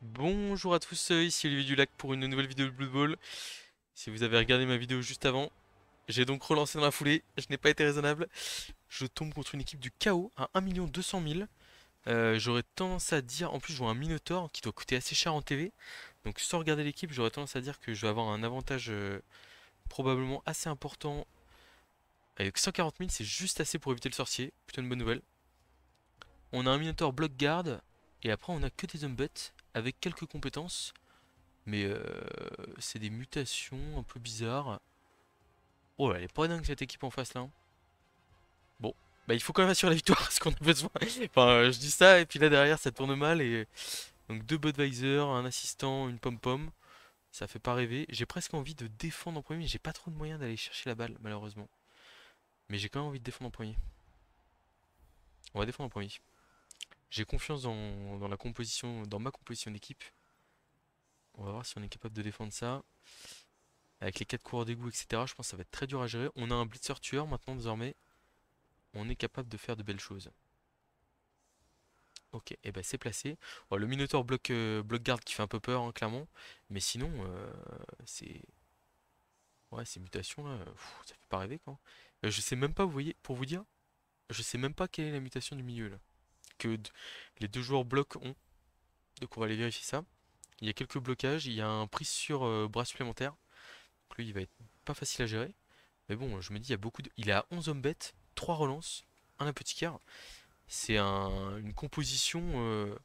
Bonjour à tous, ici Olivier Dulac pour une nouvelle vidéo de Blood Bowl. Si vous avez regardé ma vidéo juste avant, j'ai donc relancé dans la foulée, je n'ai pas été raisonnable. Je tombe contre une équipe du chaos à 1 200 000. J'aurais tendance à dire, en plus je vois un Minotaur qui doit coûter assez cher en TV. Donc sans regarder l'équipe, j'aurais tendance à dire que je vais avoir un avantage probablement assez important. Avec 140 000, c'est juste assez pour éviter le sorcier, plutôt une bonne nouvelle. On a un Minotaur block guard, et après on a que des Umbets avec quelques compétences. Mais c'est des mutations un peu bizarres. Oh, elle est pas dingue cette équipe en face là, hein. Bon, bah il faut quand même assurer la victoire parce qu'on a besoin. Enfin, je dis ça et puis là derrière ça tourne mal et donc deux Budweiser, un assistant, une pom-pom. Ça fait pas rêver. J'ai presque envie de défendre en premier, mais j'ai pas trop de moyens d'aller chercher la balle malheureusement. Mais j'ai quand même envie de défendre en premier. On va défendre en premier. J'ai confiance dans la composition, dans ma composition d'équipe. On va voir si on est capable de défendre ça. Avec les 4 coureurs d'égout, etc. Je pense que ça va être très dur à gérer. On a un blitzer tueur maintenant désormais. On est capable de faire de belles choses. Ok, et ben c'est placé. Bon, le Minotaur bloc garde qui fait un peu peur, hein, clairement. Mais sinon, c'est. Ouais, ces mutations là, ça fait pas rêver quand. Je sais même pas, vous voyez, pour vous dire, je sais même pas quelle est la mutation du milieu là. Les deux joueurs blocs ont. Donc on va aller vérifier ça. Il y a quelques blocages, il y a un prise sur bras supplémentaire. Donc lui, il va être pas facile à gérer. Mais bon, je me dis, il y a beaucoup de. Il est à 11 hommes bêtes, 3 relances, un apothicaire. C'est une composition.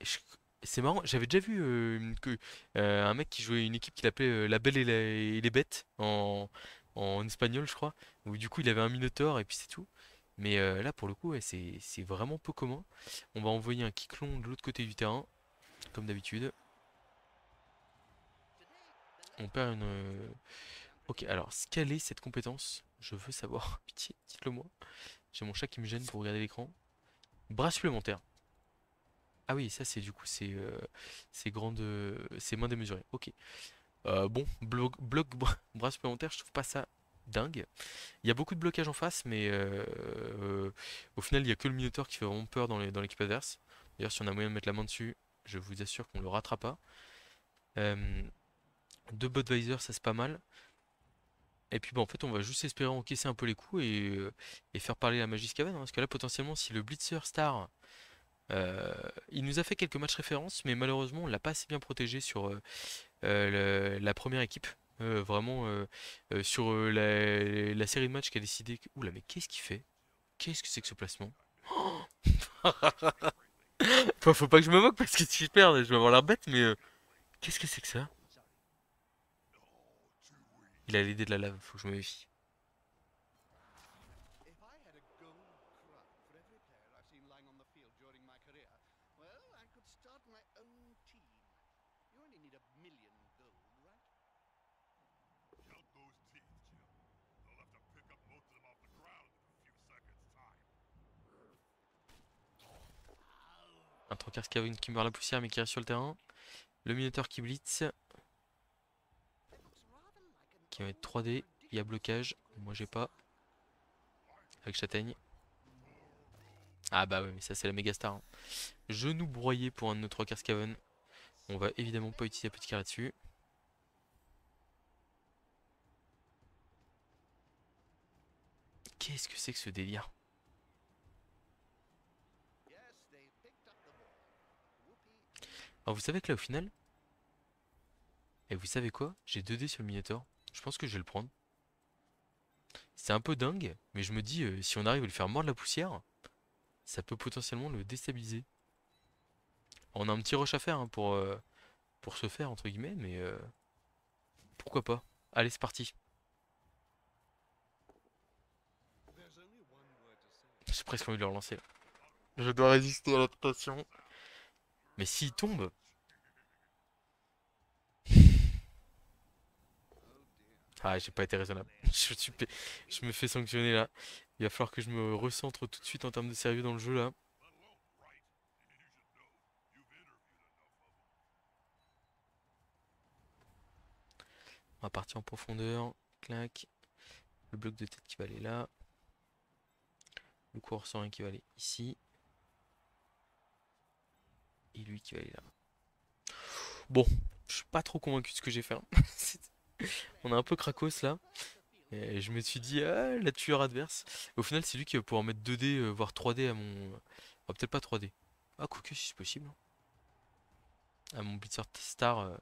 Je- C'est marrant, j'avais déjà vu un mec qui jouait une équipe qu'il appelait La Belle et les Bêtes en espagnol, je crois. Où du coup il avait un Minotaur et puis c'est tout. Mais là pour le coup, ouais, c'est vraiment peu commun. On va envoyer un Kiklon de l'autre côté du terrain, comme d'habitude. On perd une. Ok, alors, quelle est cette compétence? Je veux savoir. Pitié, dites-le moi. J'ai mon chat qui me gêne pour regarder l'écran. Bras supplémentaire. Ah oui, ça c'est du coup c'est grande, c'est moins démesuré. Ok. Bon, bras supplémentaire, je trouve pas ça dingue. Il y a beaucoup de blocages en face, mais au final, il y a que le Minotaur qui fait vraiment peur dans l'équipe adverse. D'ailleurs, si on a moyen de mettre la main dessus, je vous assure qu'on le ratera pas. Euh, deux Budweiser, ça c'est pas mal. Et puis bah, en fait, on va juste espérer encaisser un peu les coups et faire parler la magie Scaven, hein, parce que là, potentiellement, si le Blitzer Star Euh, il nous a fait quelques matchs références, mais malheureusement, on l'a pas assez bien protégé sur la première équipe. Vraiment, sur la série de matchs qui a décidé. Oula, mais qu'est-ce qu'il fait? Qu'est-ce que c'est que ce placement? Faut pas que je me moque parce que si je perds, je vais avoir l'air bête, mais qu'est-ce que c'est que ça? Il a l'idée de la lave, faut que je me méfie. If I had a gold crop for every player I've seen lying on the field during my career, well, I could start my own team. You only need 1 million gold, right? Count those teeth, Jim. They'll have to pick up most of them off the ground in a few seconds' time. Un Trancard Scaven qui meurt la poussière mais qui reste sur le terrain. Le Minotaur qui blitz, It looks rather like an qui va être old 3D. Il y a tradition from blocage. your Moi j'ai pas. grandfather. Avec châtaigne. Ah bah ouais, mais ça c'est la méga star, hein. Genou broyé pour un de nos trois Scaven. On va évidemment pas utiliser la petite carré là-dessus. Qu'est-ce que c'est que ce délire? Yes, they picked up the ball. Whoopee. Alors vous savez que là au final, et vous savez quoi? J'ai 2D sur le Minotaur. Je pense que je vais le prendre. C'est un peu dingue, mais je me dis, si on arrive à lui faire mordre la poussière, ça peut potentiellement le déstabiliser. On a un petit rush à faire, hein, pour se faire, entre guillemets, mais pourquoi pas? Allez, c'est parti. There's only one word to say. J'ai presque envie de le relancer là. Je dois résister à la tentation. Mais s'il tombe, Oh dear. ah, j'ai pas été raisonnable. Je me fais sanctionner là. Il va falloir que je me recentre tout de suite en termes de sérieux dans le jeu là. Let alone right. And you should know. You've interviewed enough of them. On va partir en profondeur. Clac. Le bloc de tête qui va aller là. Le coureur sans rien qui va aller ici. Et lui qui va aller là. Bon, je suis pas trop convaincu de ce que j'ai fait, hein. On a un peu cracos là. Et je me suis dit, ah, la tueur adverse. Au final, c'est lui qui va pouvoir mettre 2D, voire 3D à mon. Ah, peut-être pas 3D. Ah, quoique, si c'est possible, hein. À mon Blitzer Star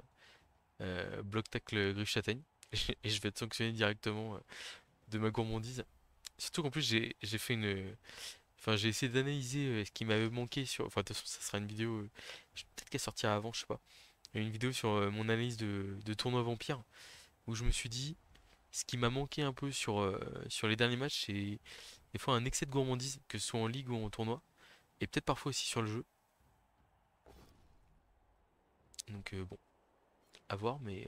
bloc tacle griffe châtaigne. Et je vais être sanctionné directement de ma gourmandise. Surtout qu'en plus, j'ai fait une. Enfin, j'ai essayé d'analyser ce qui m'avait manqué sur. Enfin, de toute façon, ça sera une vidéo. Peut-être qu'elle sortira avant, je sais pas. Il y a une vidéo sur mon analyse de tournoi vampire où je me suis dit ce qui m'a manqué un peu sur les derniers matchs, c'est des fois un excès de gourmandise, que ce soit en ligue ou en tournoi, et peut-être parfois aussi sur le jeu. Donc bon, à voir, mais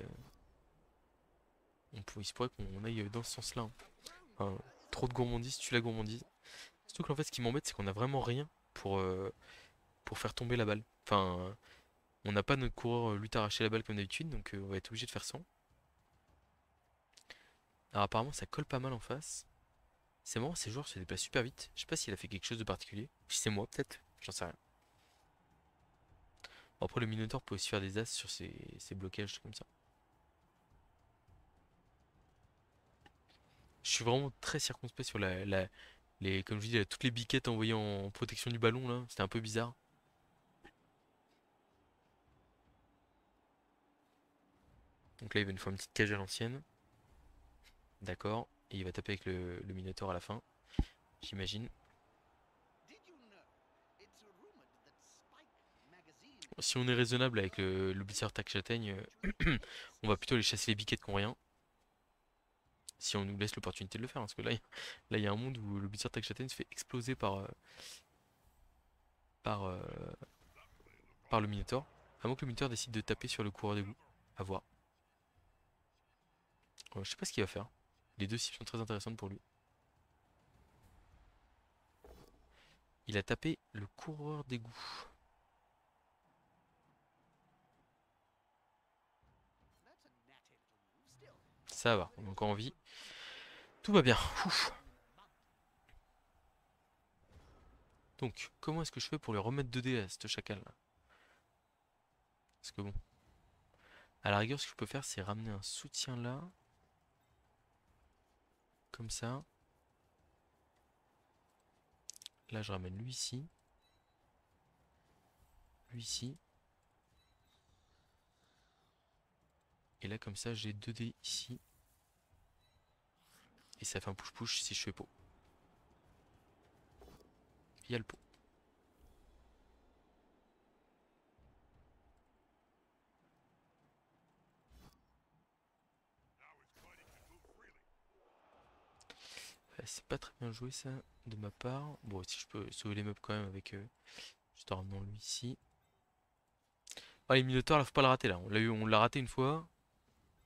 il se pourrait qu'on aille dans ce sens-là, hein. Enfin, trop de gourmandise, tue la gourmandise. Surtout qu'en fait, ce qui m'embête, c'est qu'on a vraiment rien pour faire tomber la balle. Enfin, on n'a pas notre coureur lutte arracher la balle comme d'habitude, donc on va être obligé de faire sans. Alors apparemment, ça colle pas mal en face. C'est marrant, ces joueurs se déplacent super vite. Je sais pas s'il a fait quelque chose de particulier. Si c'est moi, peut-être. J'en sais rien. Bon, après, le Minotaur peut aussi faire des as sur ses blocages comme ça. Je suis vraiment très circonspect sur comme je dis, toutes les biquettes envoyées en protection du ballon là. C'était un peu bizarre. Donc là, il va nous faire une petite cage à l'ancienne. D'accord. Et il va taper avec le Minotaur à la fin. J'imagine. Did you know? It's rumored that Spike magazine Si on est raisonnable avec le Blitzer Tac Châtaigne, on va plutôt aller chasser les biquettes qui ont rien. Si on nous laisse l'opportunité de le faire, hein, parce que là, il y a un monde où le Blitzer Tac Châtaigne se fait exploser par, euh, par le Minotaur. À moins que le Minotaur décide de taper sur le coureur d'égout. À voir. Je sais pas ce qu'il va faire. Les deux cibles sont très intéressantes pour lui. Il a tapé le coureur d'égout. that's a native move. Still, Ça va, on est encore en vie. Tout va bien. Ouf. Donc, comment est-ce que je fais pour lui remettre 2D à ce chacal là? Parce que bon. À la rigueur, ce que je peux faire, c'est ramener un soutien là. Comme ça. Là, je ramène lui ici. Lui ici. Et là, comme ça, j'ai 2D ici. Et ça fait un push-push si je fais pot. Il y a le pot. C'est pas très bien joué ça de ma part. Bon, si je peux sauver les meubles quand même avec juste en ramenant lui ici. Ah, les Minotaurs, là, faut pas le rater là. On l'a raté une fois,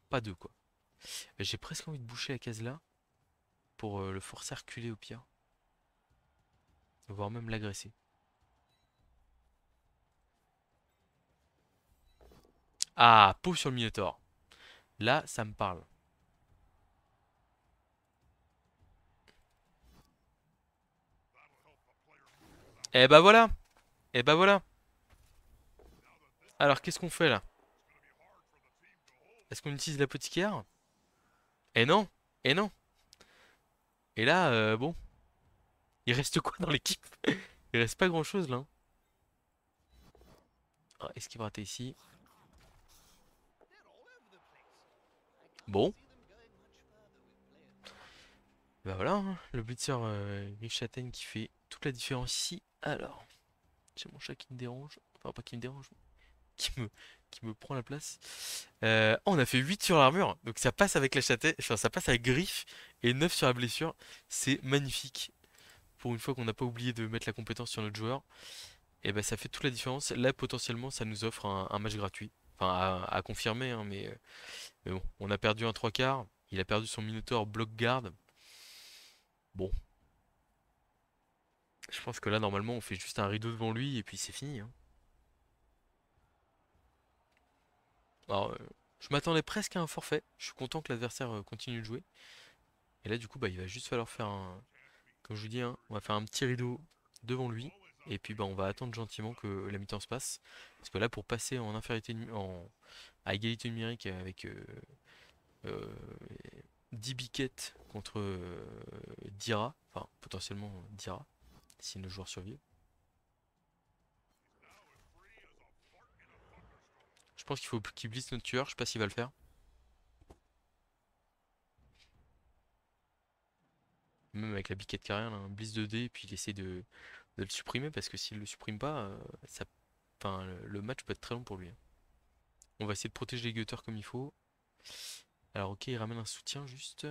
pas deux quoi. J'ai presque envie de boucher la case là pour le forcer à reculer au pire. Voire même l'agresser. Ah, peau sur le Minotaur. Là, ça me parle. Eh bah voilà. Eh bah voilà. Alors, qu'est-ce qu'on fait là? Est-ce qu'on utilise l'apothicaire? Eh non. Eh non. Et là, bon. Il reste quoi dans l'équipe? Il reste pas grand-chose là, hein. Ah, est-ce qu'il va rater ici? they're all over the place. I can't Bon. see them going much further with players. Bah voilà, hein, le blitzer Griffe Châtaigne qui fait toute la différence ici. Alors, j'ai mon chat qui me dérange. Enfin, pas qui me dérange, mais qui me prend la place. Oh, on a fait 8 sur l'armure. Donc ça passe avec la châtaigne. Enfin, ça passe avec griffe. Et 9 sur la blessure. C'est magnifique. Pour une fois qu'on n'a pas oublié de mettre la compétence sur notre joueur. Et bah ça fait toute la différence. Là, potentiellement, ça nous offre un match gratuit. Enfin, à confirmer, hein, mais bon, on a perdu un 3 quarts. Il a perdu son Minotaur bloc garde. Bon, je pense que là, normalement, on fait juste un rideau devant lui et puis c'est fini, hein. Alors, je m'attendais presque à un forfait. Je suis content que l'adversaire continue de jouer. Et là, du coup, bah, il va juste falloir faire un. Comme je vous dis, hein, on va faire un petit rideau devant lui. Et puis bah, on va attendre gentiment que la mi-temps se passe. Parce que là, pour passer en infériorité à égalité numérique avec euh, 10 biquettes contre Dira, enfin potentiellement Dira, si nos joueurs survivent. Je pense qu'il faut qu'il blitz notre tueur, je sais pas s'il va le faire. Même avec la biquette carrière, un blitz 2D, et puis il essaie de le supprimer, parce que s'il le supprime pas, ça, enfin, le match peut être très long pour lui, hein. On va essayer de protéger les gutters comme il faut. Alors ok, il ramène un soutien juste.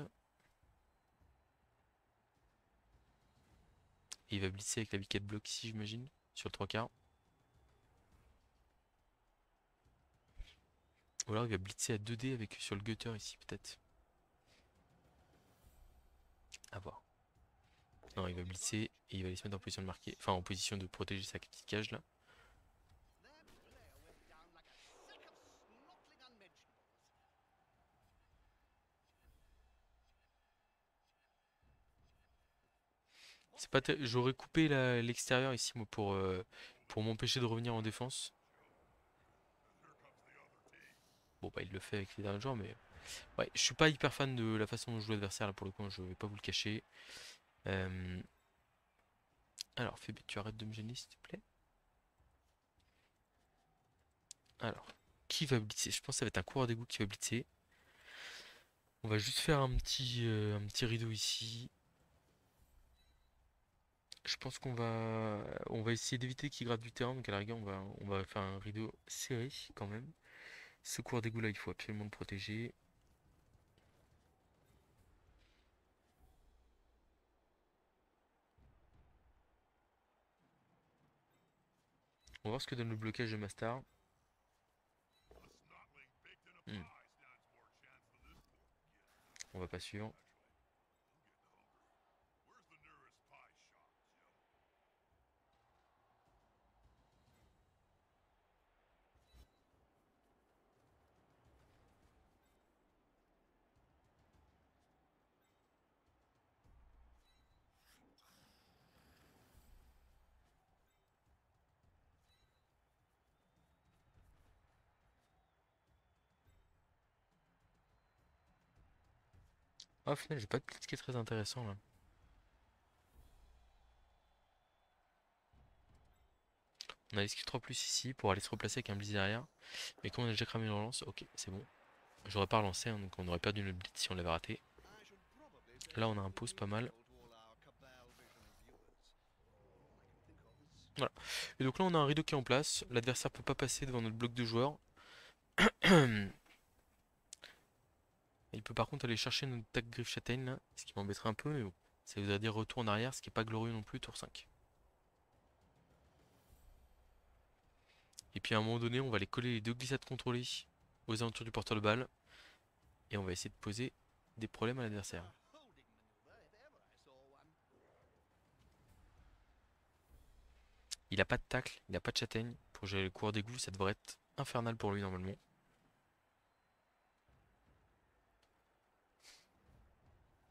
Et il va blitzer avec la biquette bloc ici, j'imagine, sur le 3 quarts. Ou alors il va blitzer à 2D avec, sur le gutter ici, peut-être. À voir. Non, il va blitzer et il va aller se mettre en position de marquer. Enfin, en position de protéger sa petite cage là. Their player went down like a sack of snortling unmentionables. C'est pas J'aurais coupé l'extérieur ici, moi, pour m'empêcher de revenir en défense. Bon, bah, il le fait avec les derniers joueurs, mais. Ouais, je suis pas hyper fan de la façon dont joue l'adversaire là pour le coup, hein, je vais pas vous le cacher. Euh, Alors, Fébé, tu arrêtes de me gêner s'il te plaît. Alors, qui va blitzer? Je pense que ça va être un coureur d'égout qui va blitzer. On va juste faire un petit rideau ici. Je pense on va essayer d'éviter qu'il gratte du terrain, donc à la rigueur, on va faire un rideau serré quand même. Ce coureur d'égout là, il faut absolument le protéger. On va voir ce que donne le blocage de Mastar. Hmm, on va pas suivre. Ah, au final, j'ai pas de blitz qui est très intéressant là. On a l'esquive 3 plus ici pour aller se replacer avec un blitz derrière. Mais comme on a déjà cramé une relance, ok, c'est bon. J'aurais pas relancé, hein, donc on aurait perdu notre blitz si on l'avait raté. I should probably say Là, on a un something pause pas mal. meaningful to all our Cabal Vision viewers. All I can think of is Voilà. Et donc là, on a un rideau qui est en place. L'adversaire peut pas passer devant notre bloc de joueurs. Il peut par contre aller chercher notre tag griffe châtaigne là, ce qui m'embêterait un peu, mais bon. Ça voudrait dire retour en arrière, ce qui est pas glorieux non plus, tour 5. Et puis à un moment donné, on va aller coller les deux glissades contrôlées aux alentours du porteur de balle. Et on va essayer de poser des problèmes à l'adversaire. a holding maneuver if ever I saw one. Il a pas de tacle, il a pas de châtaigne. Pour gérer le cours d'égout, ça devrait être infernal pour lui normalement.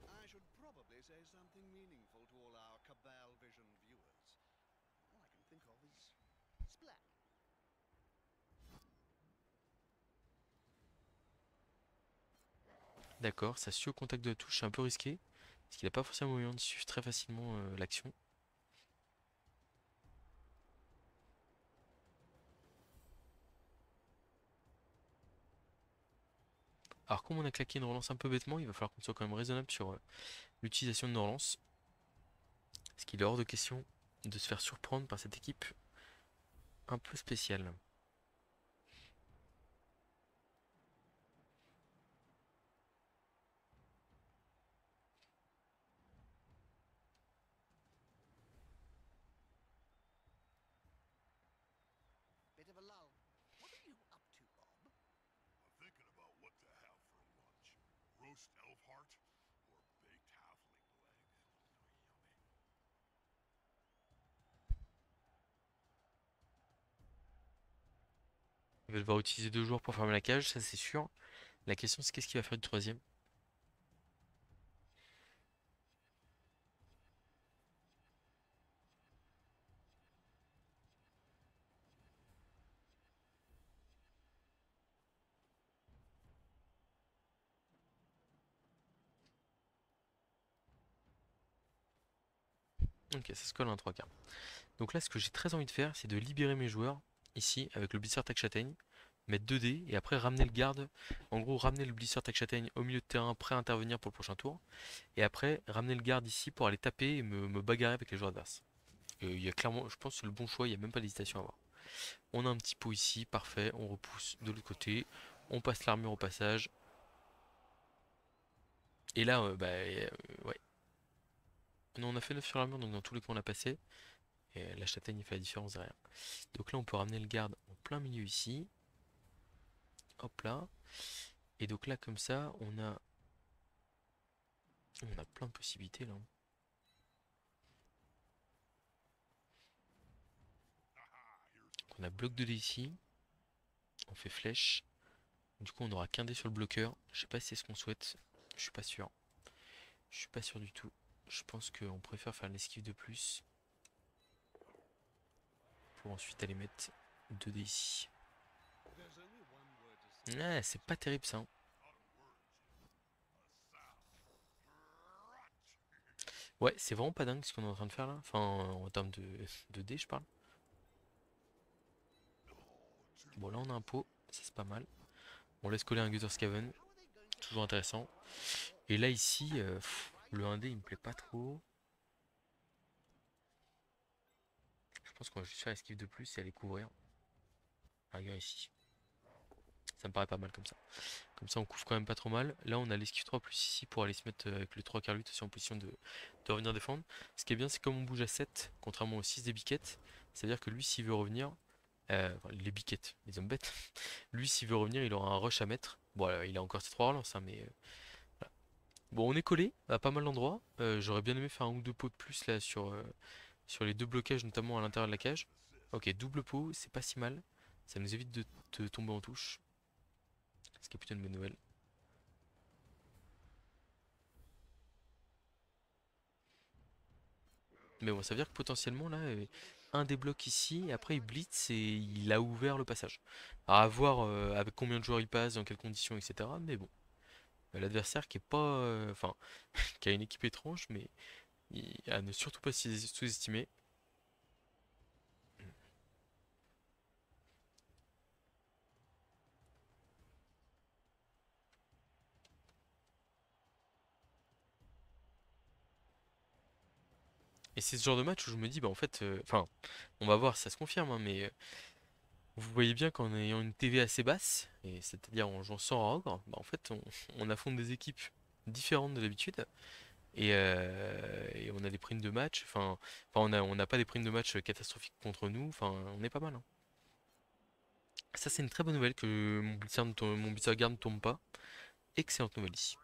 I should probably say something meaningful to all our Cabal Vision viewers. All I can think of is splat. D'accord, ça suit au contact de la touche, c'est un peu risqué. Parce qu'il n'a pas forcément moyen de suivre très facilement l'action. Alors comme on a claqué une relance un peu bêtement, il va falloir qu'on soit quand même raisonnable sur l'utilisation de nos relances. Parce qu'il est hors de question de se faire surprendre par cette équipe un peu spéciale. Bit of a lull. What are you up to, Bob? I'm thinking about what to have for lunch. Roast elf heart or baked halfling leg. Yummy. Il va devoir utiliser deux joueurs pour fermer la cage, ça c'est sûr. La question c'est qu'est-ce qu'il va faire du troisième. Ok, ça se colle à un 3 quarts. Donc là, ce que j'ai très envie de faire, c'est de libérer mes joueurs, ici, avec le Blitzer Tac Châtaigne, mettre 2 dés, et après ramener le garde, en gros, ramener le Blitzer Tac Châtaigne au milieu de terrain, prêt à intervenir pour le prochain tour, et après, ramener le garde ici pour aller taper et me bagarrer avec les joueurs adverses. Il y a clairement, je pense que c'est le bon choix, il n'y a même pas d'hésitation à avoir. On a un petit pot ici, parfait, on repousse de l'autre côté, on passe l'armure au passage, et là, ouais. Non, on a fait 9 sur l'armure, donc dans tous les cas, on l'a passé. Et la châtaigne fait la différence derrière. Donc là, on peut ramener le garde en plein milieu ici. Hop là. Et donc là, comme ça, on a plein de possibilités là. On a bloc de dés ici. On fait flèche. Du coup, on aura qu'un dé sur le bloqueur. Je sais pas si c'est ce qu'on souhaite. Je suis pas sûr. Je suis pas sûr du tout. Je pense qu'on préfère faire l'esquive de plus. Pour ensuite aller mettre 2 dés ici. There's only one word to say. Ouais, c'est pas terrible ça, hein. Ouais, c'est vraiment pas dingue ce qu'on est en train de faire là. Enfin, en termes de dés, je parle. Bon, là on a un pot, ça c'est pas mal. On laisse coller un Gutter Skaven, toujours intéressant. Et là ici, le 1D il me plaît pas trop. Je pense qu'on va juste faire esquive de plus et aller couvrir. Regarde ici. Ça me paraît pas mal comme ça. Comme ça on couvre quand même pas trop mal. Là on a l'esquive 3 plus ici pour aller se mettre avec le 3 quarts 8 aussi en position de revenir défendre. Ce qui est bien c'est comme on bouge à 7, contrairement au 6 des biquettes, c'est-à-dire que lui s'il veut revenir, enfin, les biquettes, les hommes bêtes, lui s'il veut revenir il aura un rush à mettre. Bon il a encore ses 3 relances hein, mais voilà. Bon on est collé à pas mal d'endroits. J'aurais bien aimé faire un ou deux pots de plus là sur les deux blocages notamment à l'intérieur de la cage. Ok double pot c'est pas si mal. Ça nous évite de tomber en touche. Ce qui est plutôt une bonne nouvelle. Mais bon, ça veut dire que potentiellement, là, un des blocs ici, et après il blitz et il a ouvert le passage. À voir avec combien de joueurs il passe, dans quelles conditions, etc. Mais bon, l'adversaire qui est pas. Enfin, qui a une équipe étrange, mais à ne surtout pas sous-estimer. Et c'est ce genre de match où je me dis, bah en fait, enfin, on va voir si ça se confirme, hein, mais vous voyez bien qu'en ayant une TV assez basse, et c'est-à-dire en jouant sans ogre, bah en fait, on affronte des équipes différentes de l'habitude. Et on a des primes de match, enfin on n'a pas des primes de match catastrophiques contre nous, enfin on est pas mal, hein. Ça c'est une très bonne nouvelle que mon Blitzer Guard ne tombe pas. Excellente nouvelle ici.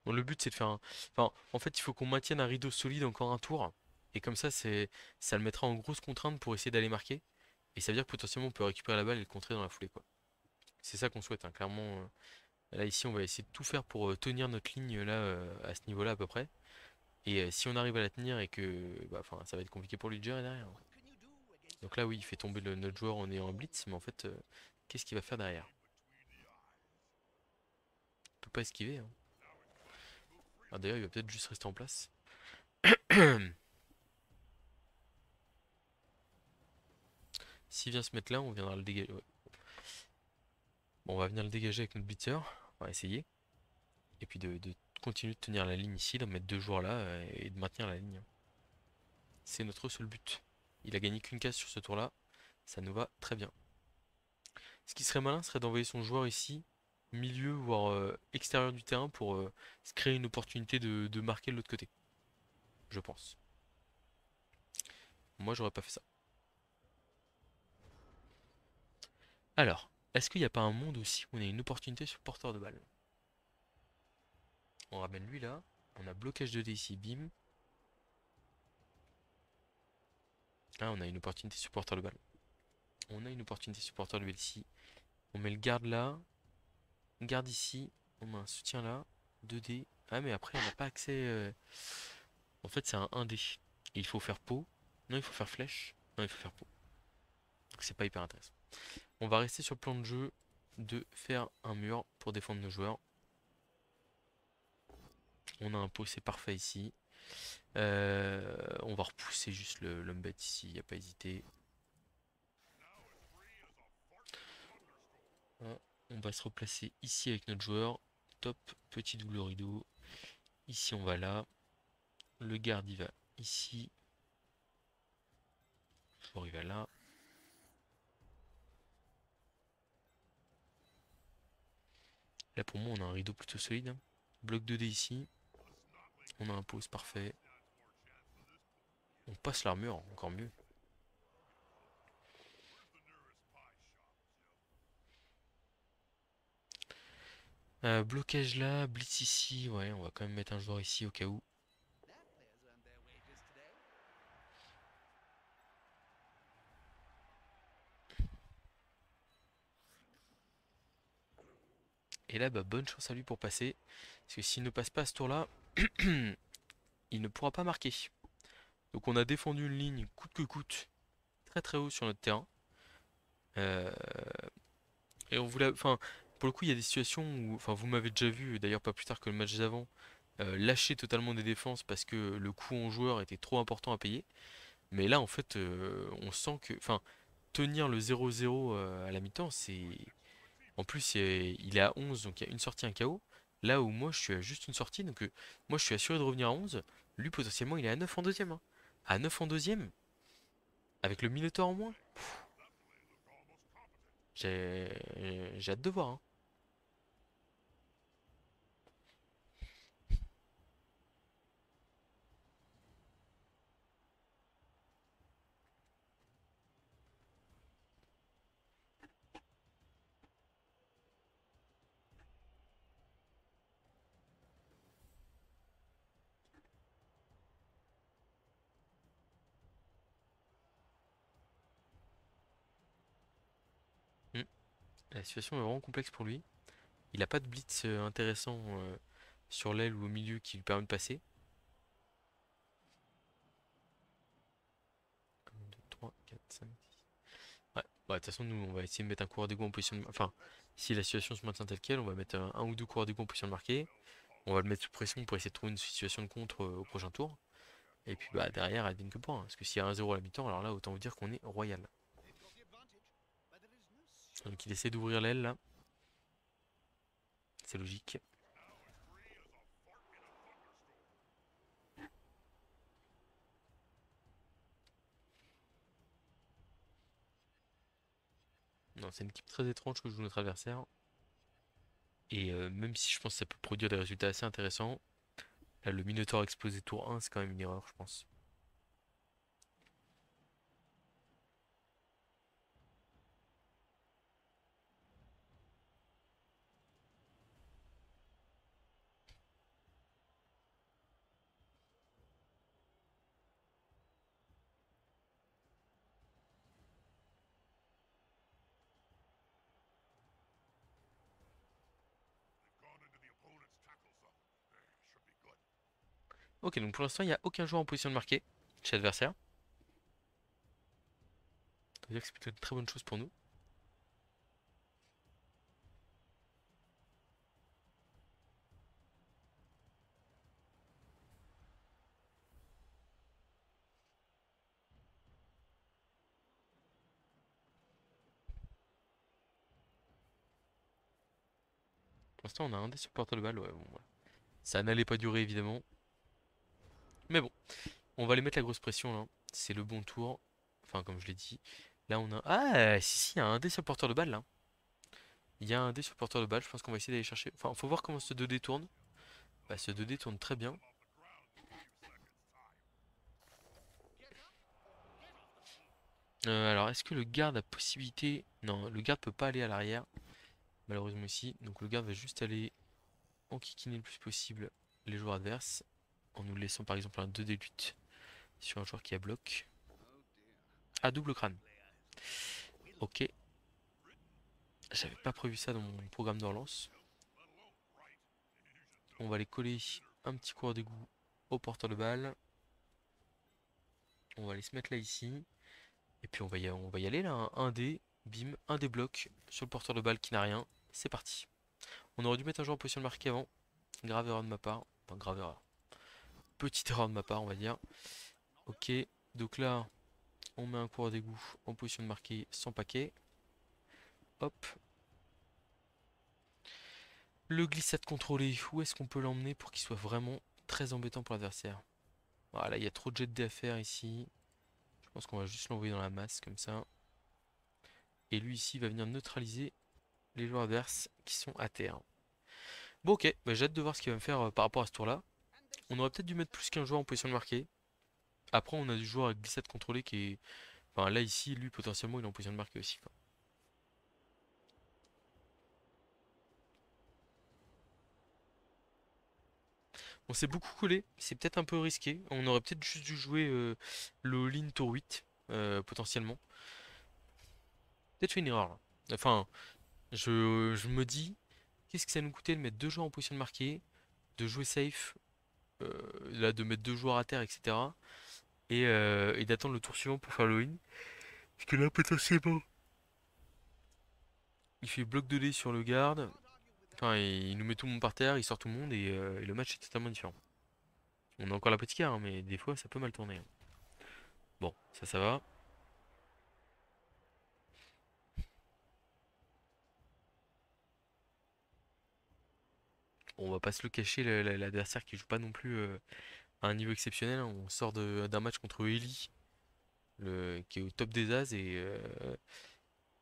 Bon, le but c'est de faire un. Enfin, en fait il faut qu'on maintienne un rideau solide encore un tour. Et comme ça le mettra en grosse contrainte pour essayer d'aller marquer. Et ça veut dire que potentiellement on peut récupérer la balle et le contrer dans la foulée quoi. C'est ça qu'on souhaite, hein, clairement. Là ici on va essayer de tout faire pour tenir notre ligne là à ce niveau-là à peu près. Et si on arrive à la tenir et que bah, enfin, ça va être compliqué pour lui de gérer derrière. What can you do against Donc là oui, il fait tomber notre joueur en ayant un blitz, mais en fait, qu'est-ce qu'il va faire derrière? Il peut pas esquiver, hein. Ah, d'ailleurs, il va peut-être juste rester en place. S'il vient se mettre là, on viendra le dégager. Ouais. Bon, on va venir le dégager avec notre blitzer. On va essayer. Et puis de continuer de tenir la ligne ici, de mettre deux joueurs là et de maintenir la ligne. C'est notre seul but. Il a gagné qu'une case sur ce tour-là. Ça nous va très bien. Ce qui serait malin serait d'envoyer son joueur ici, milieu voire extérieur du terrain pour se créer une opportunité de marquer de l'autre côté. Je pense. Moi, j'aurais pas fait ça. Alors, est-ce qu'il n'y a pas un monde aussi où on a une opportunité sur porteur de balle? On ramène lui là. On a blocage de dés ici, bim. Ah, on a une opportunité supporter de balle. On a une opportunité supporter de balle ici. On met le garde là. Garde ici. On met un soutien là. 2D. Ah, mais après, on n'a pas accès. En fait, c'est un 1D. Et il faut faire pot. Non, il faut faire flèche. Non, il faut faire pot. Donc, c'est pas hyper intéressant. On va rester sur le plan de jeu de faire un mur pour défendre nos joueurs. On a un pot, c'est parfait ici. On va repousser juste l'homme bête ici, il n'y a pas hésité. On va se replacer ici avec notre joueur. Top, petit double rideau. Ici on va là. Le garde il va ici. Le joueur il va là. Là pour moi on a un rideau plutôt solide, hein. Bloc 2D ici. On a un pose parfait. On passe l'armure, encore mieux. Blocage là, blitz ici. Ouais, on va quand même mettre un joueur ici au cas où. Their players earned their wages today. Et là, bah, bonne chance à lui pour passer. Parce que s'il ne passe pas à ce tour-là, il ne pourra pas marquer. Donc on a défendu une ligne coûte que coûte, très très haut sur notre terrain. Euh, et on voulait, enfin, pour le coup, il y a des situations où, enfin, vous m'avez déjà vu, d'ailleurs pas plus tard que le match d'avant, lâcher totalement des défenses parce que le coût en joueur était trop important à payer. Mais là, en fait, on sent que, enfin, tenir le 0-0 à la mi-temps, c'est, en plus, il est à 11, donc il y a une sortie, un KO. Là où moi, je suis à juste une sortie, donc moi, je suis assuré de revenir à 11. Lui, potentiellement, il est à 9 en deuxième, hein. À 9 en deuxième, avec le Minotaur en moins. J'ai hâte de voir, hein. Hmm. La situation est vraiment complexe pour lui. Il n'a pas de blitz intéressant sur l'aile ou au milieu qui lui permet de passer. 1, 2, 3, 4, 5, 6. Ouais, bah, de toute façon, nous, on va essayer de mettre un coureur d'égo en position de... Enfin, si la situation se maintient telle quelle, on va mettre un ou deux coureurs d'égo en position de marquer. On va le mettre sous pression pour essayer de trouver une situation de contre au prochain tour. Et puis bah derrière, advienne que pourra, hein. Parce que s'il y a 1-0 à la mi-temps, alors là, autant vous dire qu'on est royal. They've got the advantage, but there is no Donc il essaie d'ouvrir l'aile là. C'est logique. Non, c'est une équipe très étrange que joue notre adversaire. Et même si je pense que ça peut produire des résultats assez intéressants, là, le Minotaur explosé tour 1, c'est quand même une erreur, je pense. Gone into the opponent's tackle zone. Should be good. Ok, donc pour l'instant, il n'y a aucun joueur en position de marquer chez l'adversaire. Ça veut dire que c'est plutôt une très bonne chose pour nous. Pour l'instant, on a un des supporters de balle. Ouais, bon, voilà. Ça n'allait pas durer évidemment. Mais bon, on va aller mettre la grosse pression là. C'est le bon tour. Enfin, comme je l'ai dit. Là, on a. Ah, si, il y a un des supporters de balle là. Il y a un des supporters de balle. Je pense qu'on va essayer d'aller chercher. Enfin, faut voir comment ce 2D tourne. Bah, ce 2D tourne très bien. Alors, est-ce que le garde a possibilité... Non, le garde peut pas aller à l'arrière, malheureusement ici. Donc le garde va juste aller enquiquiner le plus possible les joueurs adverses, en nous laissant par exemple un 2D lutte sur un joueur qui a bloc. Oh dear. Ah, double crâne. Ok. J'avais pas prévu ça dans mon programme de relance. On va aller coller un petit coureur d'égout au porteur de balle. On va aller se mettre là ici. Et puis on va y aller là, hein. Un dé, bim, un des blocs sur le porteur de balle qui n'a rien. C'est parti. On aurait dû mettre un joueur en position de marquer avant. Grave erreur de ma part. Enfin, grave erreur. Petite erreur de ma part, on va dire. Ok, donc là, on met un coureur d'égout en position de marquer sans paquet. Hop. Le glissade contrôlé, où est-ce qu'on peut l'emmener pour qu'il soit vraiment très embêtant pour l'adversaire? Voilà, il y a trop de jet de dés à faire ici. Je pense qu'on va juste l'envoyer dans la masse comme ça. Et lui ici va venir neutraliser les joueurs adverses qui sont à terre. Bon ok, bah, j'ai hâte de voir ce qu'il va me faire par rapport à ce tour-là. On aurait peut-être dû mettre plus qu'un joueur en position de marquer. Après on a du joueur avec glissade contrôlée qui est... Enfin là ici, lui potentiellement il est en position de marquer aussi, quoi. On s'est beaucoup collé, c'est peut-être un peu risqué. On aurait peut-être juste dû jouer le all-in tour 8, potentiellement. Peut-être fait une erreur là. Enfin, je me dis, qu'est-ce que ça nous coûtait de mettre deux joueurs en position de marquer, de jouer safe, là de mettre deux joueurs à terre, etc. Et d'attendre le tour suivant pour faire le win. Parce que là, potentiellement, il fait bloc de dés sur le garde. Enfin, il nous met tout le monde par terre, il sort tout le monde et le match est totalement différent. On a encore la petite carte, hein, mais des fois ça peut mal tourner, hein. Bon, ça va. On va pas se le cacher, l'adversaire qui joue pas non plus à un niveau exceptionnel, hein. On sort d'un match contre Eli, qui est au top des As,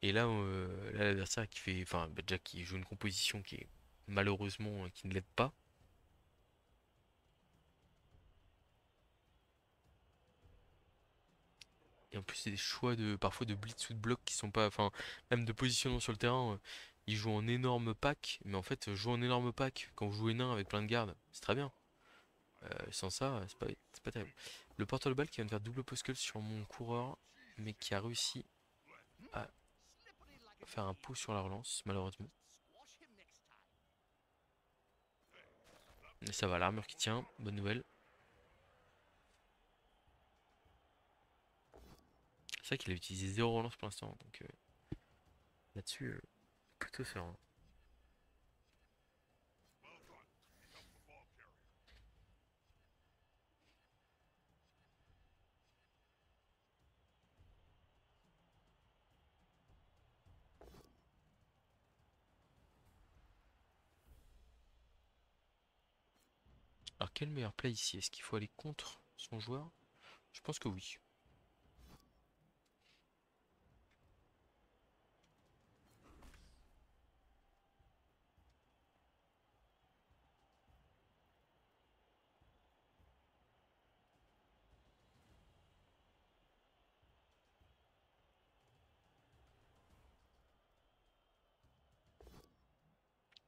et là, là l'adversaire qui fait, enfin, bah, déjà qui joue une composition qui est malheureusement qui ne l'aide pas. Et en plus, c'est des choix de parfois de blitz ou de bloc qui sont pas, enfin, même de positionnement sur le terrain. Ils jouent en énorme pack, mais en fait, jouer en énorme pack quand vous jouez nain avec plein de gardes, c'est très bien. Sans ça, c'est pas terrible. Le porteur de balle qui vient de faire double post sur mon coureur, mais qui a réussi à faire un pot sur la relance, malheureusement. Mais ça va, l'armure qui tient, bonne nouvelle. C'est vrai qu'il a utilisé zéro relance pour l'instant, donc là-dessus, plutôt serein. Alors quel meilleur play ici? Est-ce qu'il faut aller contre son joueur? Je pense que oui.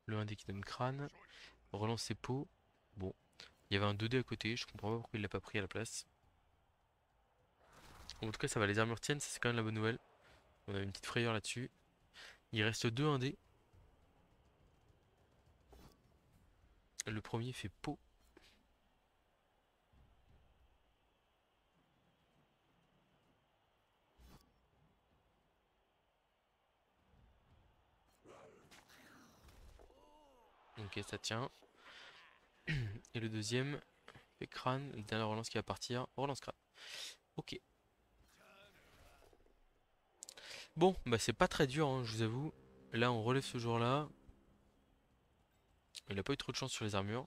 Le 1D qui donne crâne, relance ses pots. Bon, il y avait un 2D à côté, je comprends pas pourquoi il l'a pas pris à la place. En tout cas, ça va, les armures tiennent, ça c'est quand même la bonne nouvelle. On a une petite frayeur là-dessus. Il reste 2 1D. Le premier fait pot. Ok, ça tient. Et le deuxième fait crâne. La dernière relance qui va partir. Relance crâne. Ok. Bon, bah c'est pas très dur, hein, je vous avoue. Là, on relève ce jour-là. Il a pas eu trop de chance sur les armures.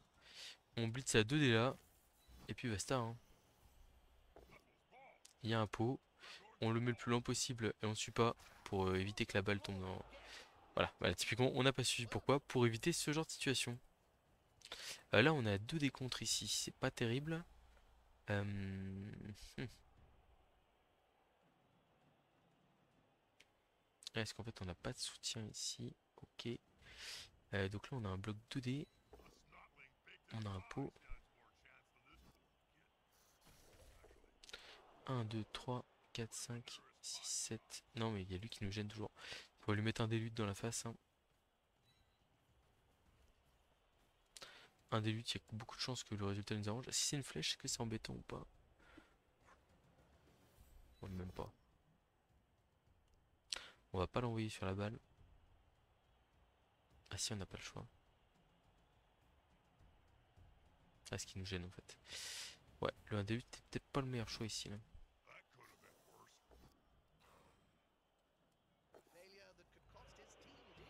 On blitz à 2D là. Et puis basta, hein. Il y a un pot. On le met le plus lent possible et on ne suit pas pour éviter que la balle tombe dans... Voilà, typiquement, on n'a pas suivi. Pourquoi? Pour éviter ce genre de situation. Là, on a 2 décontres ici. C'est pas terrible. Hmm. Est-ce qu'en fait, on n'a pas de soutien ici? Ok. Donc là, on a un bloc 2D. On a un pot. 1, 2, 3, 4, 5. 6, 7. Non, mais il y a lui qui nous gêne toujours. On va lui mettre un délute dans la face, hein. Un délute, il y a beaucoup de chances que le résultat nous arrange. Si c'est une flèche, est-ce que c'est embêtant ou pas? Ouais, même pas. On va pas l'envoyer sur la balle. Ah si, on n'a pas le choix. Ah, ce qui nous gêne en fait. Ouais, le 1 début, c'est peut-être pas le meilleur choix ici, là. That could have been worse. Failure that could cost his team dear.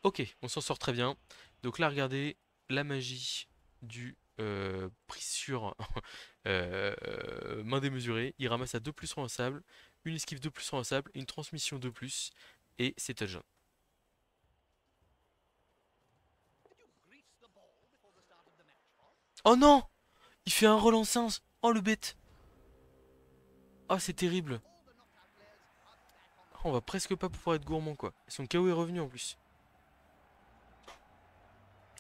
Ok, on s'en sort très bien. Donc là, regardez la magie du prise sur main démesurée. Il ramasse à 2 plus sur un sable, une esquive 2 plus sur un sable, une transmission 2 plus, et c'est touchdown. Did you grease the ball before the start of the match, Bob? Oh non! Il fait un relancé. Oh le bête! Oh, c'est terrible. All the knocked-out players are back on the Oh, on va presque pas pouvoir être gourmand quoi. Son KO est revenu en plus.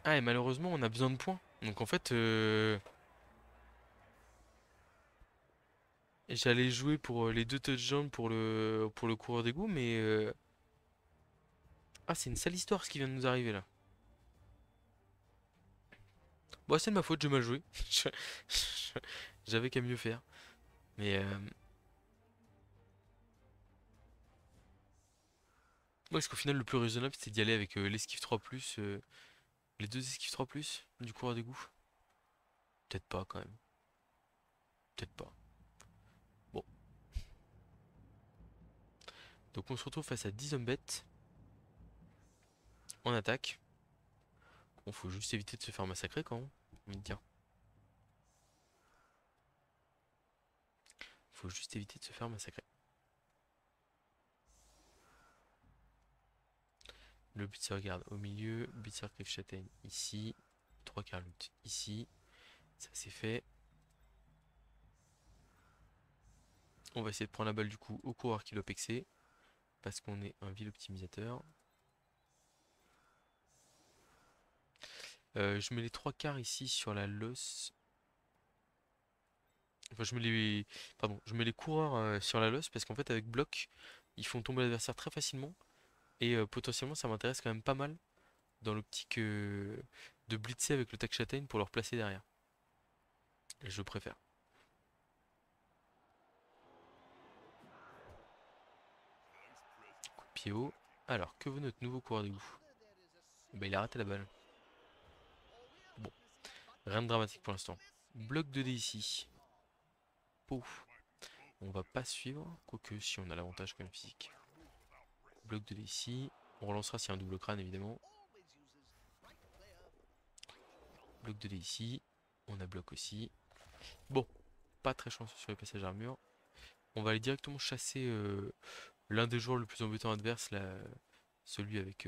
Ah, et malheureusement, on a besoin de points. Donc en fait, j'allais jouer pour les 2 touchdowns pour le coureur d'égout, mais ah, c'est une sale histoire ce qui vient de nous arriver là. Bon, c'est de ma faute, j'ai mal joué. J'avais qu'à mieux faire. Mais moi, est-ce qu'au final, le plus raisonnable, c'était d'y aller avec l'esquive 3+, les 2 esquives 3+, du coureur d'égout? Peut-être pas quand même. Peut-être pas. Bon. Donc on se retrouve face à 10 hommes bêtes. En attaque. Bon, faut juste éviter de se faire massacrer quand même. J'ai envie de dire. Faut juste éviter de se faire massacrer. Le blitzer regarde au milieu. Blitzer Cliff Châtaigne ici. 3 quarts loot ici. Ça c'est fait. On va essayer de prendre la balle du coup au coureur qui doit pexer. Parce qu'on est un vil optimisateur. Je mets les 3 quarts ici sur la loss. Enfin, je mets les coureurs sur la loss parce qu'en fait, avec bloc, ils font tomber l'adversaire très facilement. Et potentiellement, ça m'intéresse quand même pas mal dans l'optique de blitzer avec le tac châtaigne pour leur placer derrière. Et je préfère. Coup de pied haut. Alors, que veut notre nouveau coureur d'égout? Bah, il a raté la balle. Bon, rien de dramatique pour l'instant. Bloc 2D ici. Pouf. On va pas suivre, quoique si on a l'avantage quand même physique. Bloc 2D ici. On relancera s'il y a un double crâne évidemment. Bloc 2D ici. On a bloc aussi. Bon, pas très chanceux sur les passages armure. On va aller directement chasser l'un des joueurs le plus embêtant adverse, là, celui avec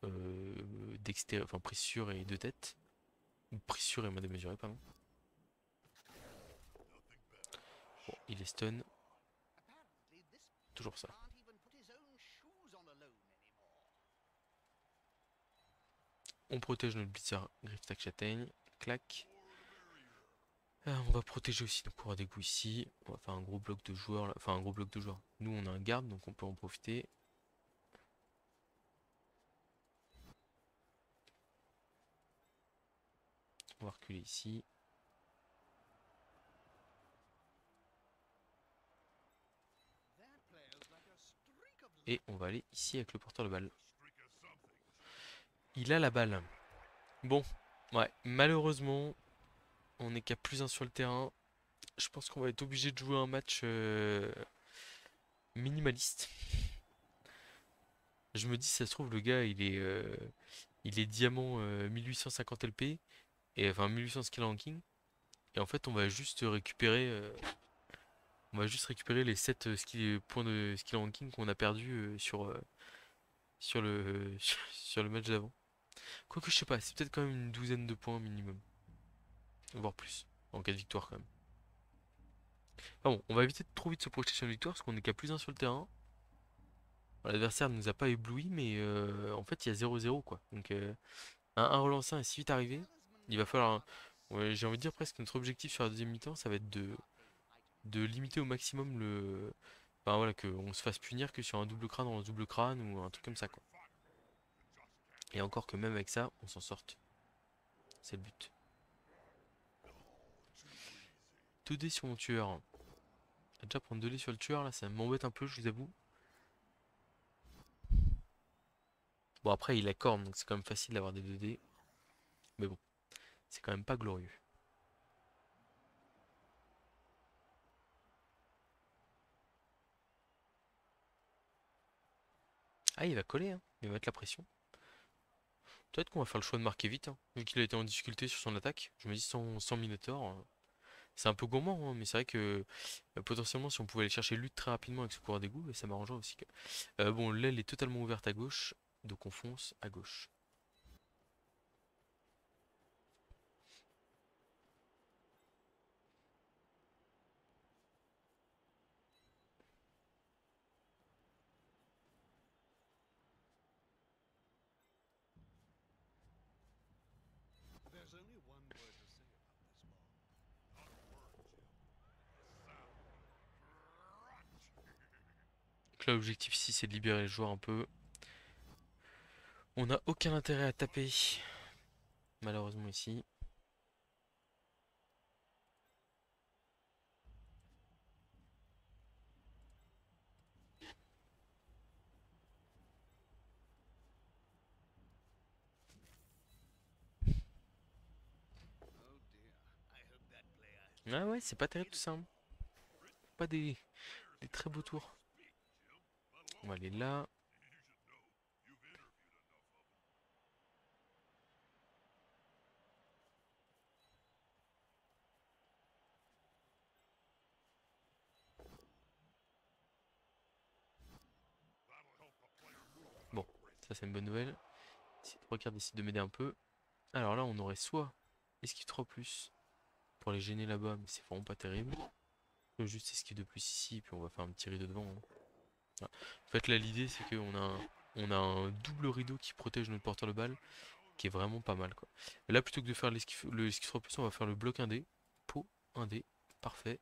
enfin prise sûre et deux têtes. Ou prise sûre et main démesurée, pardon. Bon, il est stun. Toujours ça. On protège notre blitzer griffe tac châtaigne. Clac. On va protéger aussi nos coureurs d'égout ici. On va faire un gros bloc de joueurs. Enfin, un gros bloc de joueurs. Nous, on a un garde, donc on peut en profiter. On va reculer ici. Et on va aller ici avec le porteur de balle. Il a la balle. Bon, ouais, malheureusement, on n'est qu'à plus un sur le terrain. Je pense qu'on va être obligé de jouer un match minimaliste. Je me dis, ça se trouve, le gars, il est diamant 1850 LP, et enfin 1800 skill ranking. Et en fait, on va juste récupérer les 7 points de skill ranking qu'on a perdu sur le match d'avant. Quoique, je sais pas, c'est peut-être quand même une douzaine de points minimum. Voire plus, en cas de victoire quand même. Enfin bon, on va éviter de trop vite se projeter sur une victoire parce qu'on est qu'à plus un sur le terrain. L'adversaire ne nous a pas ébloui, mais en fait il y a 0-0 quoi. Donc un relancé est si vite arrivé. Il va falloir, ouais, j'ai envie de dire presque notre objectif sur la deuxième mi-temps, ça va être de limiter au maximum le... Enfin voilà, qu'on se fasse punir que sur un double crâne dans un double crâne ou un truc comme ça quoi. Et encore que même avec ça, on s'en sorte. C'est le but. 2 dés sur mon tueur. Déjà prendre 2 dés sur le tueur là, ça m'embête un peu, je vous avoue. Bon après il a corne, donc c'est quand même facile d'avoir des 2 dés. Mais bon, c'est quand même pas glorieux. Ah il va coller, hein. Il va mettre la pression. Peut-être qu'on va faire le choix de marquer vite, hein, vu qu'il a été en difficulté sur son attaque. Je me dis sans Minotaur, c'est un peu gourmand, hein, mais c'est vrai que potentiellement si on pouvait aller chercher lutte très rapidement avec ce coureur d'égout, ça m'arrangerait aussi. Bon, l'aile est totalement ouverte à gauche, donc on fonce à gauche. There's only one word to say about this mob. Not a word, Jim. Sound. Donc là l'objectif ici c'est de libérer le joueur un peu. On n'a aucun intérêt à taper, malheureusement ici. Oh dear. I hope that player has Ah ouais, taken c'est some pas terrible tout ça, innocent. hein. Pas des très beaux tours. On va aller là. You should know. You've interviewed enough of them. That'll help the player move without Bon, breaking. ça c'est une bonne nouvelle. Si 3 cartes décident de m'aider un peu. Alors là on aurait soit esquive 3+, pour les gêner là-bas, mais c'est vraiment pas terrible. Juste esquive de plus ici, puis on va faire un petit rideau devant, hein. Voilà. En fait là l'idée c'est qu'on a on a un double rideau qui protège notre porteur de balle, qui est vraiment pas mal quoi. Et là plutôt que de faire le esquive 3+, on va faire le bloc 1D. Pot 1D, parfait.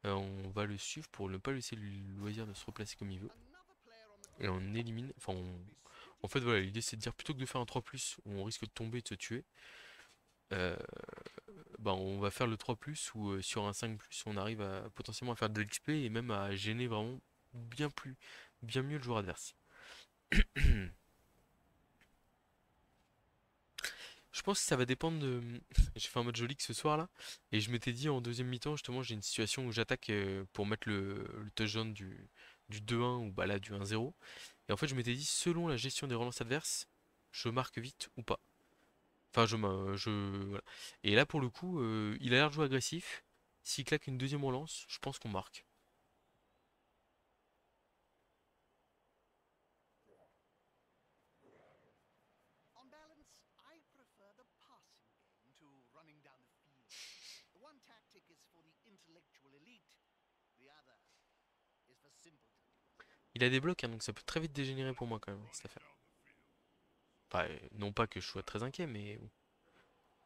On va le suivre pour ne pas laisser le loisir de se replacer comme il veut. Another player on the Et on field élimine, enfin will be en fait voilà, l'idée c'est de dire plutôt que de faire un 3+, où on risque de tomber et de se tuer, euh, bah on va faire le 3+, où sur un 5+, on arrive à potentiellement à faire de l'XP et même à gêner vraiment bien plus, bien mieux le joueur adverse. Je pense que ça va dépendre de... J'ai fait un mode joli que ce soir là, et je m'étais dit en deuxième mi-temps, justement, j'ai une situation où j'attaque pour mettre le touchdown du 2-1 ou bah là du 1-0. Et en fait, je m'étais dit, selon la gestion des relances adverses, je marque vite ou pas. Enfin, voilà. Et là, pour le coup, il a l'air de jouer agressif. S'il claque une deuxième relance, je pense qu'on marque. On balance, I prefer the passing game to running down the field. One tactic is for the intellectual elite, the other is for simpletons. Il a des blocs, hein, donc ça peut très vite dégénérer pour moi quand même, cette affaire. Enfin, non pas que je sois très inquiet, mais bon.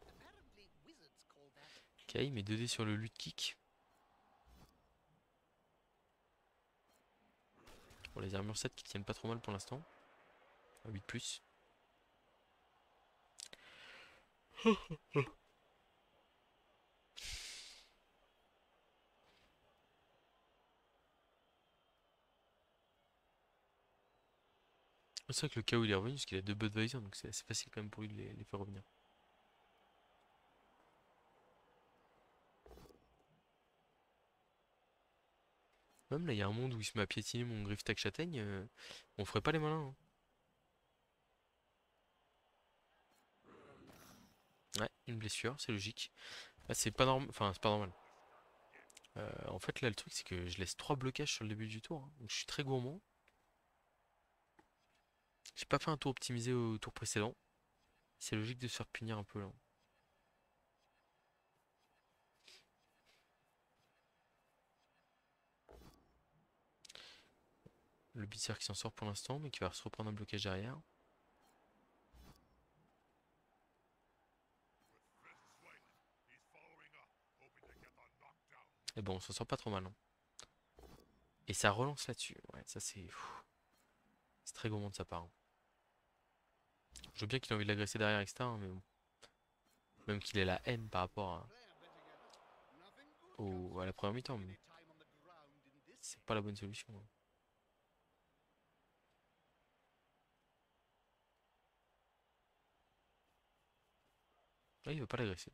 Apparently, wizards call that Ok, il met 2 dés sur le loot kick. Bon, les armures 7 qui tiennent pas trop mal pour l'instant. 8+. C'est vrai que le KO il est revenu parce qu'il a 2 Budweiser, donc c'est assez facile quand même pour lui de les faire revenir. Même là, il y a un monde où il se met à piétiner mon griffe tac châtaigne, on ferait pas les malins, hein. Ouais, une blessure, c'est logique. Là, c'est pas normal. Enfin, c'est pas normal. En fait, là, le truc, c'est que je laisse 3 blocages sur le début du tour, hein. Donc, je suis très gourmand. J'ai pas fait un tour optimisé au tour précédent. C'est logique de se faire punir un peu là. Le Berserk qui s'en sort pour l'instant, mais qui va se reprendre un blocage derrière. Et bon, on s'en sort pas trop mal. Hein. Et ça relance là-dessus. Ouais, ça c'est... C'est très gourmand de sa part. Hein. Je veux bien qu'il ait envie de l'agresser derrière, etc. hein, mais bon. Même qu'il ait la haine par rapport à la première mi-temps. Mais c'est pas la bonne solution. Hein. Là, il veut pas l'agresser.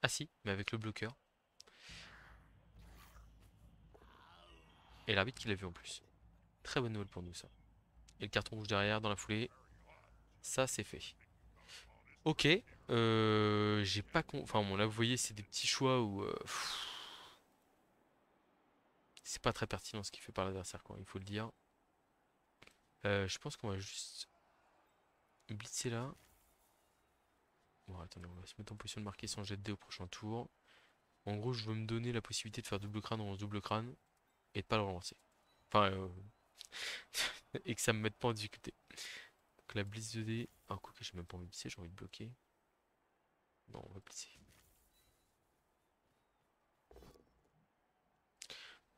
Ah si, mais avec le bloqueur. Et l'arbitre qui l'a vu en plus. Très bonne nouvelle pour nous ça. Et le carton rouge derrière dans la foulée. Ça c'est fait. Ok. J'ai pas con... Enfin bon là vous voyez c'est des petits choix où... c'est pas très pertinent ce qu'il fait par l'adversaire quoi, il faut le dire. Je pense qu'on va juste blitzer là. Bon attendez, on va se mettre en position de marquer son jet de dés au prochain tour. En gros je veux me donner la possibilité de faire double crâne dans double crâne. Et de pas le relancer. Enfin et que ça me mette pas en difficulté. Donc la blitz 2D. Ah quoi que j'ai même pas envie de blitzer, j'ai envie de bloquer. Non on va blitzer.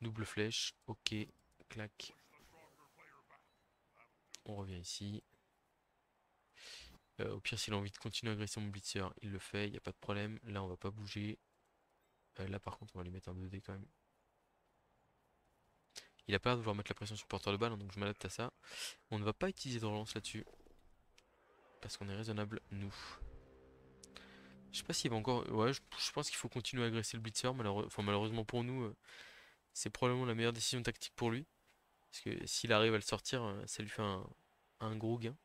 Double flèche, ok, clac. On revient ici. Au pire, s'il a envie de continuer à agresser mon blitzer, il le fait, il n'y a pas de problème. Là, on va pas bouger. Là, par contre, on va lui mettre un 2D quand même. Il a peur de vouloir mettre la pression sur le porteur de balle, hein, donc je m'adapte à ça. On ne va pas utiliser de relance là-dessus. Parce qu'on est raisonnable, nous. Je sais pas s'il va encore... Ouais, je pense qu'il faut continuer à agresser le blitzer. Malheureusement pour nous, c'est probablement la meilleure décision tactique pour lui. Parce que s'il arrive à le sortir, ça lui fait un gros gain.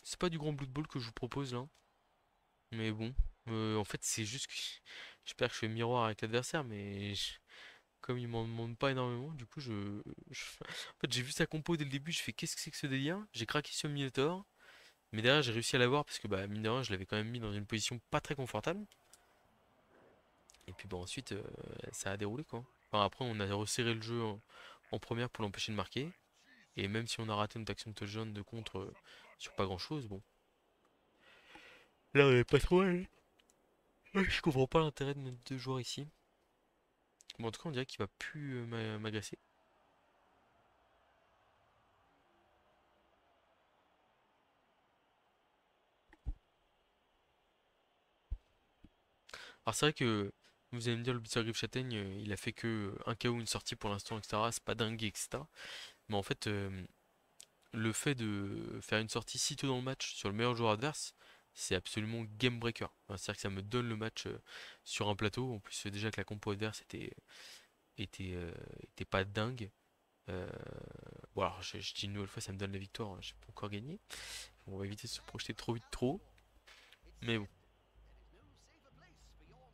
C'est pas du grand blue ball que je vous propose là. Mais bon, en fait, c'est juste que j'espère que je fais miroir avec l'adversaire, mais comme il m'en demande pas énormément, du coup, en fait, j'ai vu sa compo dès le début, je fais qu'est-ce que c'est que ce délire? J'ai craqué sur Minotaur, mais derrière, j'ai réussi à l'avoir parce que, bah, mine de rien, je l'avais quand même mis dans une position pas très confortable. Et puis, bon, ensuite, ça a déroulé quoi. Enfin, après, on a resserré le jeu en première pour l'empêcher de marquer, et même si on a raté notre action de touchdown de contre sur pas grand-chose, bon. Là, on est pas trop mal. Ouais, je comprends pas l'intérêt de mettre deux joueurs ici. Bon, en tout cas, on dirait qu'il va plus m'agresser. Alors, c'est vrai que vous allez me dire, le Blitzer Griff Châtaigne, il a fait que un KO, une sortie pour l'instant, etc. C'est pas dingue, etc. Mais en fait, le fait de faire une sortie si tôt dans le match sur le meilleur joueur adverse, c'est absolument game breaker. Enfin, c'est-à-dire que ça me donne le match sur un plateau. En plus, déjà que la compo adverse était, euh, était pas dingue. Euh, bon, alors, je dis une nouvelle fois, ça me donne la victoire. Hein, j'ai pas encore gagné. On va éviter de se projeter trop vite, trop. Mais bon.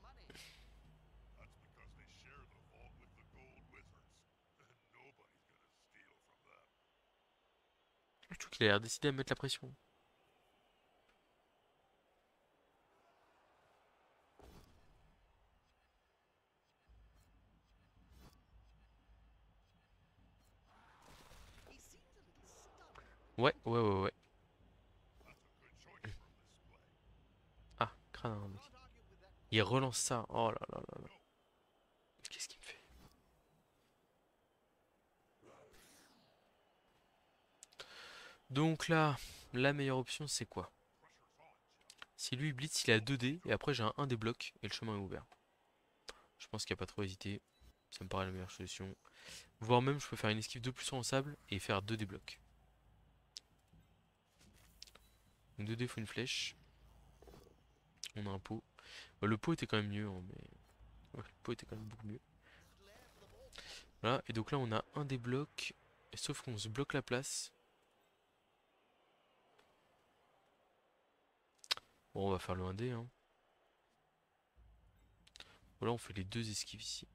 That's because they share the vault with the Gold Wizards, and nobody's gonna steal from them. Je trouve qu'il a l'air décidé à mettre la pression. He seems a little stunned. Ouais, ouais, ouais, ouais. That's a good choice from this play. Ah, crâne, hein, mec. Can't argue with that. Il relance ça. Oh là là là là. Qu'est-ce qu'il me fait? Donc là, la meilleure option, c'est quoi? Si lui il blitz, il est à 2D et après j'ai un 1 des blocs et le chemin est ouvert. Je pense qu'il n'y a pas trop à hésiter. Ça me paraît la meilleure solution. Voire même, je peux faire une esquive 2 plus en sable et faire 2 des blocs. Donc 2D, il faut une flèche. On a un pot. Le pot était quand même mieux, hein, mais. Ouais, le pot était quand même beaucoup mieux. Voilà, et donc là on a un des blocs. Sauf qu'on se bloque la place. Bon, on va faire le 1D. Hein. Voilà, on fait les deux esquives ici.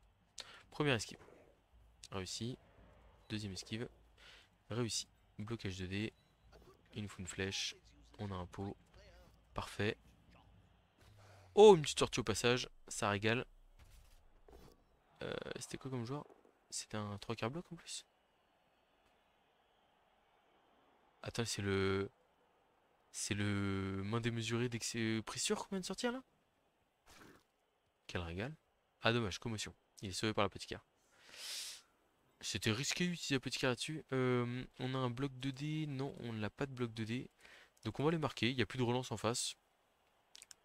Première esquive. Réussi. Deuxième esquive. Réussi. Blocage 2D. Il nous faut une flèche. On a un pot. Parfait. Oh, une petite sortie au passage. Ça régale. C'était quoi comme joueur? C'était un 3 quarts bloc en plus? Attends, c'est le... C'est le main démesuré dès que c'est pris sûr qu'on vient de sortir là? Quel régal. Ah dommage, commotion. Il est sauvé par l'apothicaire. C'était risqué d'utiliser l'apothicaire là-dessus. On a un bloc 2D. Non, on n'a pas de bloc 2D. Donc on va les marquer. Il n'y a plus de relance en face.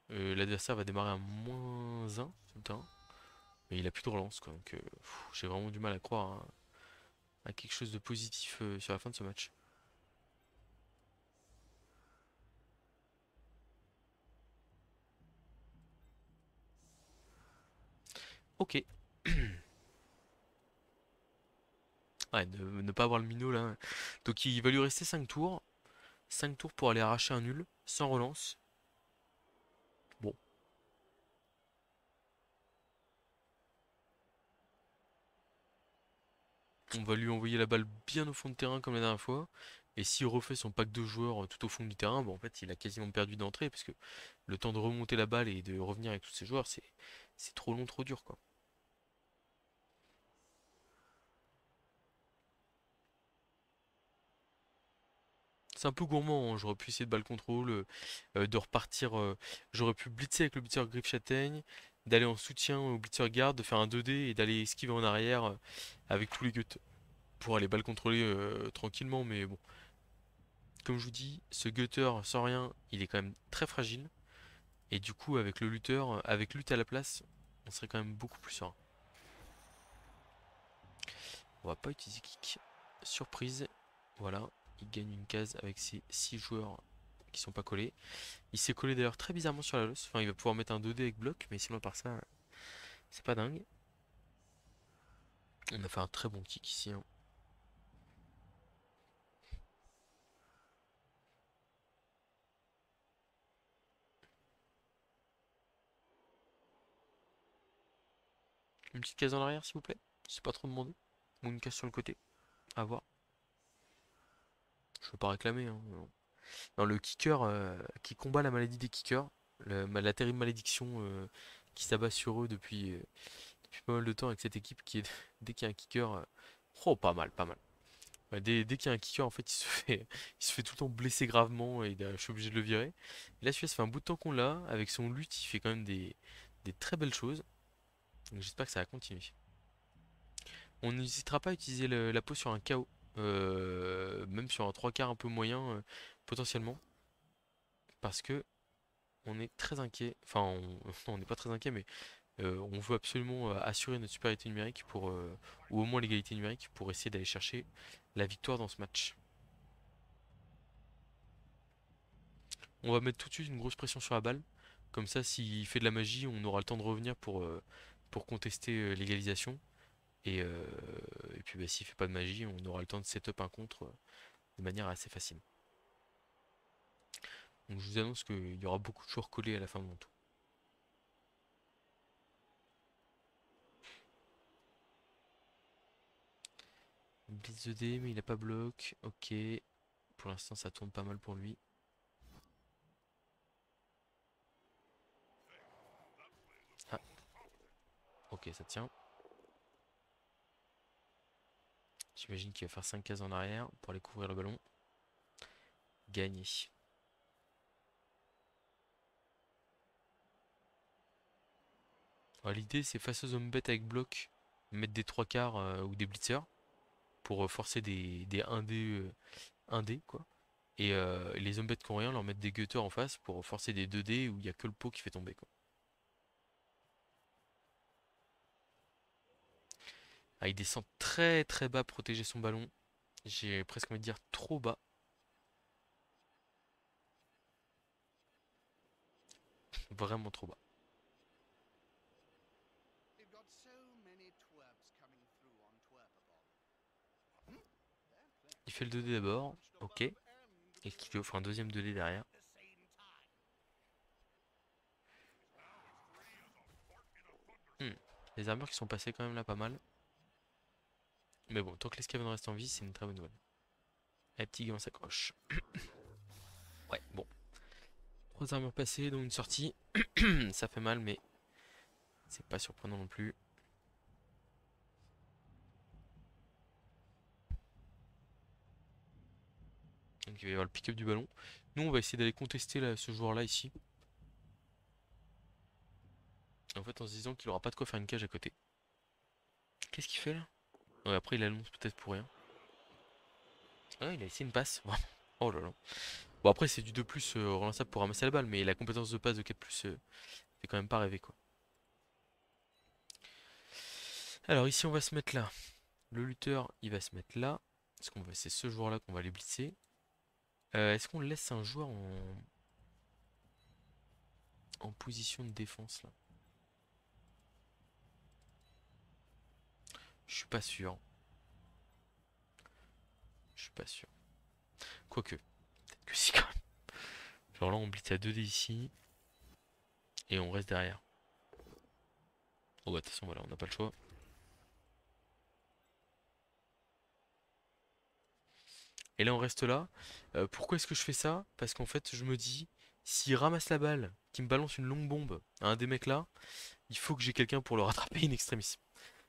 L'adversaire va démarrer à -1 sur le terrain. Mais il a plus de relance quoi. Donc j'ai vraiment du mal à croire à quelque chose de positif sur la fin de ce match. Ok. Ouais, ne pas avoir le minot là. Donc il va lui rester 5 tours. 5 tours pour aller arracher un nul, sans relance. Bon, on va lui envoyer la balle bien au fond de terrain comme la dernière fois. Et s'il refait son pack de joueurs tout au fond du terrain, bon, en fait, il a quasiment perdu d'entrée parce que le temps de remonter la balle et de revenir avec tous ses joueurs, c'est trop long, trop dur, quoi. C'est un peu gourmand, hein. J'aurais pu essayer de balle contrôle, de repartir. J'aurais pu blitzer avec le blitzer griffe châtaigne, d'aller en soutien au blitzer garde, de faire un 2D et d'aller esquiver en arrière avec tous les guts pour aller balle contrôler tranquillement. Mais bon, comme je vous dis, ce gutter sans rien, il est quand même très fragile. Et du coup, avec le lutteur, avec lutte à la place, on serait quand même beaucoup plus serein. On va pas utiliser kick. Surprise. Voilà. Il gagne une case avec ses 6 joueurs qui sont pas collés. Il s'est collé d'ailleurs très bizarrement sur la losse. Enfin, il va pouvoir mettre un 2D avec bloc, mais sinon, par ça, c'est pas dingue. On a fait un très bon kick ici, hein. Une petite case en arrière, s'il vous plaît. C'est pas trop demandé. Ou une case sur le côté. À voir. Je veux pas réclamer, hein. Non, le kicker qui combat la maladie des kickers, la terrible malédiction qui s'abat sur eux depuis pas mal de temps avec cette équipe qui est dès qu'il y a un kicker, oh pas mal, pas mal. Ouais, dès qu'il y a un kicker, en fait, il se fait tout le temps blesser gravement et je suis obligé de le virer. Et là, celui-là, ça fait un bout de temps qu'on l'a. Avec son lutte, il fait quand même des très belles choses. Donc j'espère que ça va continuer. On n'hésitera pas à utiliser la peau sur un KO, même sur un 3 quarts un peu moyen, potentiellement. Parce que on est très inquiet. Enfin, on n'est pas très inquiet, mais on veut absolument assurer notre supériorité numérique ou au moins l'égalité numérique pour essayer d'aller chercher la victoire dans ce match. On va mettre tout de suite une grosse pression sur la balle. Comme ça, s'il fait de la magie, on aura le temps de revenir pour contester l'égalisation. Et puis bah, s'il fait pas de magie, on aura le temps de setup un contre de manière assez facile. Donc je vous annonce qu'il y aura beaucoup de joueurs collés à la fin de mon tour. Blitz 2D, mais il a pas bloc. Ok. Pour l'instant, ça tourne pas mal pour lui. Ah, ok, ça tient. J'imagine qu'il va faire 5 cases en arrière pour aller couvrir le ballon. Gagné. L'idée, c'est face aux hommes bêtes avec bloc, mettre des 3 quarts ou des blitzers pour forcer des 1D, 1D quoi. Et les hommes bêtes qui ont rien, leur mettre des gutters en face pour forcer des 2D où il n'y a que le pot qui fait tomber quoi. Ah, il descend très très bas, protéger son ballon. J'ai presque envie de dire trop bas. Vraiment trop bas. We've got so many twerps coming through on Twerpaball. They're Il playing fait le 2D d'abord. punched Ok. above Et qui lui offre un deuxième 2D derrière. at the same time. Hmm. Les armures qui sont passées quand même là pas mal. Mais bon, tant que les Skaven restent en vie, c'est une très bonne nouvelle. Les petits gants s'accrochent. Ouais, bon. 3 armures passées, dont une sortie. Ça fait mal, mais c'est pas surprenant non plus. Donc il va y avoir le pick-up du ballon. Nous on va essayer d'aller contester là, ce joueur là ici. En fait en se disant qu'il aura pas de quoi faire une cage à côté. Qu'est-ce qu'il fait là? Ouais, après il annonce peut-être pour rien. Ah il a essayé une passe. Oh là là. Bon après c'est du 2 plus relançable pour ramasser la balle. Mais la compétence de passe de 4 plus fait quand même pas rêver quoi. Alors ici on va se mettre là. Le lutteur il va se mettre là. Parce qu'on va c'est ce joueur là qu'on va aller blitzer. Est-ce qu'on laisse un joueur en position de défense là? Je suis pas sûr. Je suis pas sûr. Quoique, peut-être que si quand même. Genre là on blitz à 2D ici. Et on reste derrière. Oh bah de toute façon voilà, on n'a pas le choix. Et là on reste là. Pourquoi est-ce que je fais ça? Parce qu'en fait je me dis, s'il ramasse la balle, qu'il me balance une longue bombe à un des mecs là, il faut que j'ai quelqu'un pour le rattraper in extremis.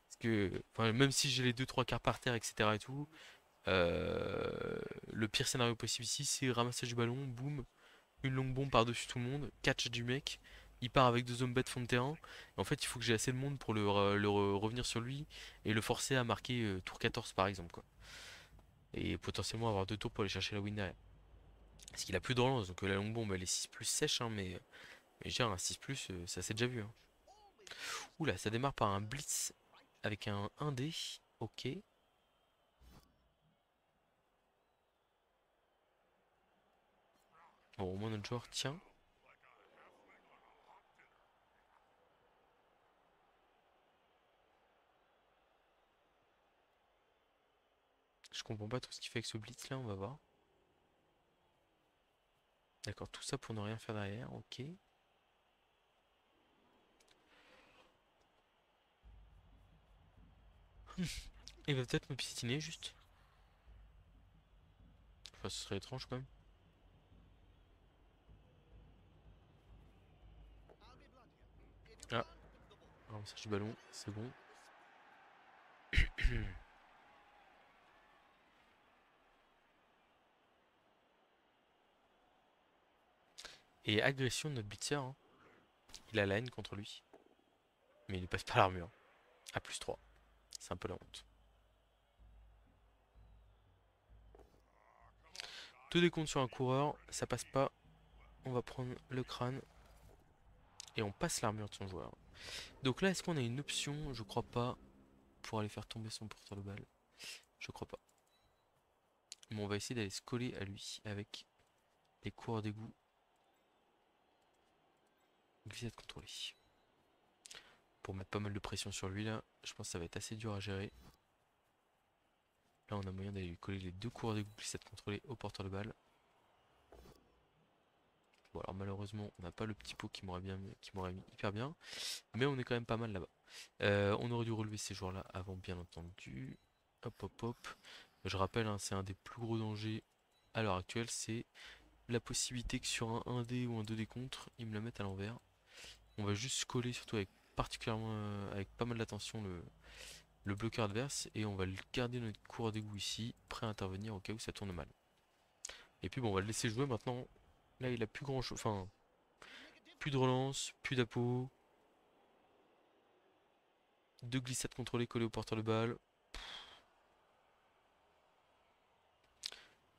Parce que enfin, même si j'ai les deux trois quarts par terre, etc. et tout, le pire scénario possible ici, c'est ramassage du ballon, boum, une longue bombe par-dessus tout le monde, catch du mec, il part avec 2 hommes bêtes fond de terrain. Et en fait, il faut que j'ai assez de monde pour revenir sur lui et le forcer à marquer tour 14 par exemple, quoi. Et potentiellement avoir 2 tours pour aller chercher la win derrière. Parce qu'il a plus de relance, donc la longue bombe elle est 6 plus sèche, hein, mais j'ai un 6 plus, ça s'est déjà vu. Hein. Oula, ça démarre par un blitz avec un 1D, ok. Bon, au moins notre joueur tient. Je comprends pas tout ce qu'il fait avec ce blitz là, on va voir. D'accord, tout ça pour ne rien faire derrière, ok. Il va peut-être me piétiner juste. Enfin, ce serait étrange quand même. Ah, ramassage du ballon, c'est bon. Et agression de notre blitzer, hein. Il a la haine contre lui. Mais il ne passe pas l'armure. A plus 3. C'est un peu la honte. 2 décomptes sur un coureur, ça passe pas. On va prendre le crâne. Et on passe l'armure de son joueur. Donc là, est-ce qu'on a une option? Je crois pas. Pour aller faire tomber son porteur de balle. Je crois pas. Mais on va essayer d'aller se coller à lui avec les coureurs d'égout. Glissade contrôlée. Pour mettre pas mal de pression sur lui là. Je pense que ça va être assez dur à gérer. Là on a moyen d'aller lui coller les 2 coureurs d'égout glissade contrôlée au porteur de balle. Bon alors malheureusement on n'a pas le petit pot qui m'aurait mis hyper bien. Mais on est quand même pas mal là-bas. On aurait dû relever ces joueurs là avant bien entendu. Hop hop hop. Je rappelle hein, c'est un des plus gros dangers à l'heure actuelle. C'est la possibilité que sur un 1D ou un 2D contre, ils me la mettent à l'envers. On va juste coller surtout avec particulièrement avec pas mal d'attention le bloqueur adverse et on va garder notre coureur d'égout ici, prêt à intervenir au cas où ça tourne mal. Et puis bon on va le laisser jouer maintenant. Là il a plus grand chose, enfin plus de relance, plus d'appôt. 2 glissades contrôlées collées au porteur de balle.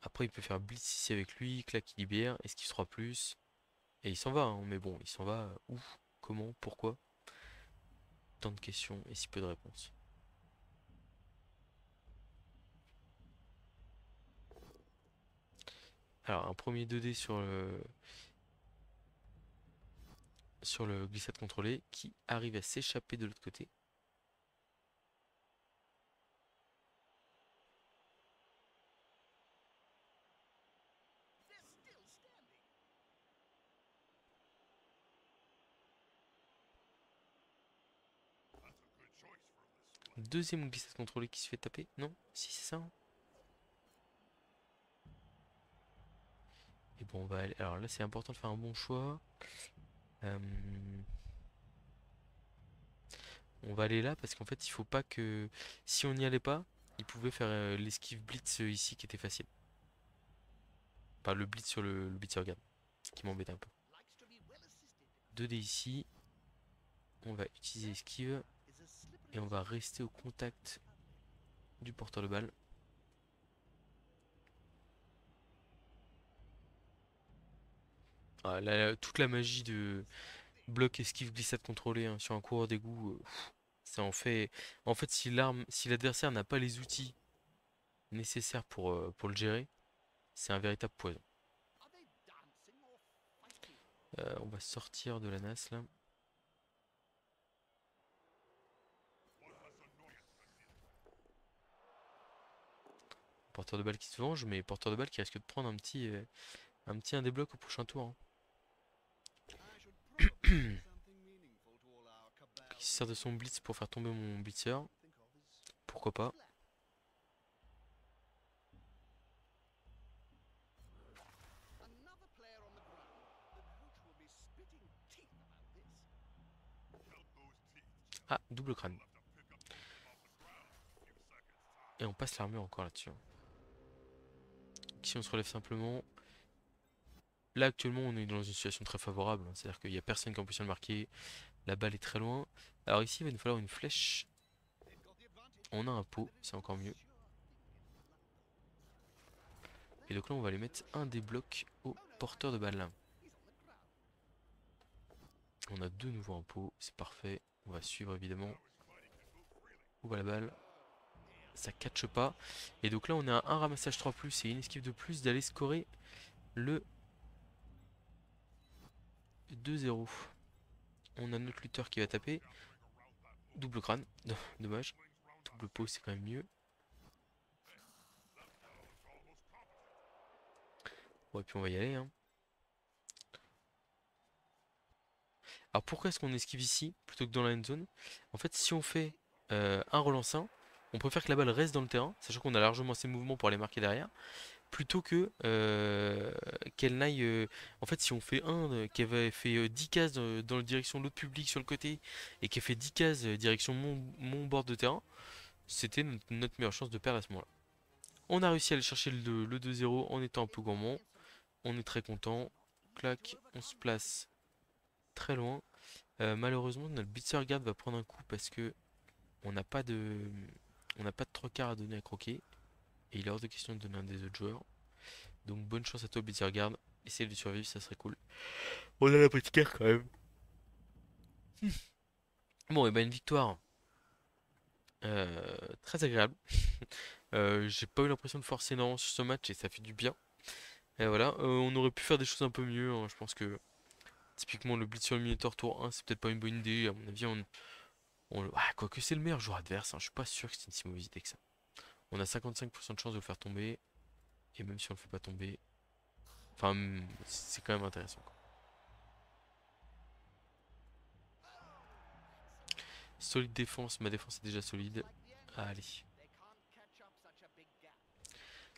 Après il peut faire blitz ici avec lui, claque il libère, est-ce qu'il sera plus? Et il s'en va, hein, mais bon il s'en va où? Comment? Pourquoi? Tant de questions et si peu de réponses. Alors un premier 2D sur le glissade contrôlé qui arrive à s'échapper de l'autre côté. Deuxième glissade contrôlée qui se fait taper. Non? Si c'est ça. Hein. Et bon on va aller. Alors là c'est important de faire un bon choix. Euh, On va aller là parce qu'en fait il faut pas que. Si on n'y allait pas, il pouvait faire l'esquive blitz ici qui était facile. Enfin, le blitz sur le blitzer guard, qui m'embête un peu. 2 dés ici. On va utiliser esquive. Et on va rester au contact du porteur de balle. Ah, là, toute la magie de bloc, esquive, glissade contrôlée hein, sur un coureur d'égout, ça en fait. En fait, si l'adversaire n'a pas les outils nécessaires pour le gérer, c'est un véritable poison. On va sortir de la NAS là. Porteur de balle qui se venge, mais porteur de balle qui risque de prendre un débloc au prochain tour. Hein. Qui se sert de son blitz pour faire tomber mon blitzer. Pourquoi pas. Ah, double crâne. Et on passe l'armure encore là-dessus. Si on se relève simplement. Là actuellement on est dans une situation très favorable. Hein. C'est-à-dire qu'il n'y a personne qui a pu le marquer. La balle est très loin. Alors ici il va nous falloir une flèche. On a un pot, c'est encore mieux. Et donc là on va aller mettre un des blocs au porteur de balle. On a de nouveau un pot, c'est parfait. On va suivre évidemment. Où va la balle? Ça catche pas. Et donc là on a un ramassage 3+, et une esquive de plus d'aller scorer le 2-0. On a notre lutteur qui va taper. Double crâne, dommage. Double pot c'est quand même mieux. Bon et puis on va y aller hein. Alors pourquoi est-ce qu'on esquive ici plutôt que dans la end zone? En fait si on fait un relance 1, on préfère que la balle reste dans le terrain, sachant qu'on a largement assez de mouvement pour aller marquer derrière, plutôt que qu'elle n'aille... en fait si on fait qui avait fait 10 cases dans la direction de l'autre public sur le côté, et qui a fait 10 cases direction mon bord de terrain, c'était notre meilleure chance de perdre à ce moment-là. On a réussi à aller chercher le 2-0 en étant un peu gourmand. On est très content. Clac, on se place très loin. Malheureusement, notre blitzer guard va prendre un coup parce que on n'a pas de, on n'a pas de 3 quarts à donner à croquer. Et il est hors de question de donner un des autres joueurs. Donc bonne chance à toi, blitzer guard. Essaye de survivre, ça serait cool. On a la petite carte quand même. Bon, et ben une victoire très agréable. J'ai pas eu l'impression de forcer énormément sur ce match et ça fait du bien. Et voilà, on aurait pu faire des choses un peu mieux. Hein. Je pense que typiquement le blitz sur le Minotaur tour 1, c'est peut-être pas une bonne idée. À mon avis, quoique c'est le meilleur joueur adverse, hein. Je suis pas sûr que c'est une si mauvaise idée que ça. On a 55% de chance de le faire tomber. Et même si on le fait pas tomber, enfin, c'est quand même intéressant. Quoi. Solide défense, ma défense est déjà solide. Allez.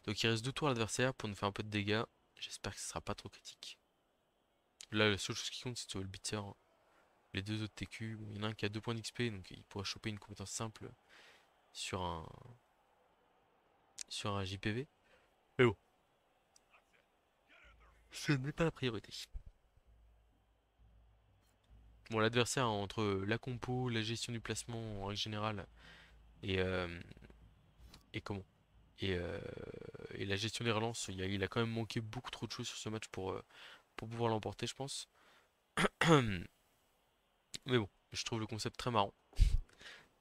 Donc il reste 2 tours à l'adversaire pour nous faire un peu de dégâts. J'espère que ce sera pas trop critique. Là, la seule chose qui compte, c'est de sauver le beater. Hein. Les deux autres TQ, bon, il y en a un qui a 2 points d'XP, donc il pourra choper une compétence simple sur un JPV. Mais bon, ce n'est pas la priorité. Bon, l'adversaire, entre la compo, la gestion du placement en règle générale, et, et comment et la gestion des relances, il a quand même manqué beaucoup trop de choses sur ce match pour pouvoir l'emporter, je pense. Mais bon, je trouve le concept très marrant.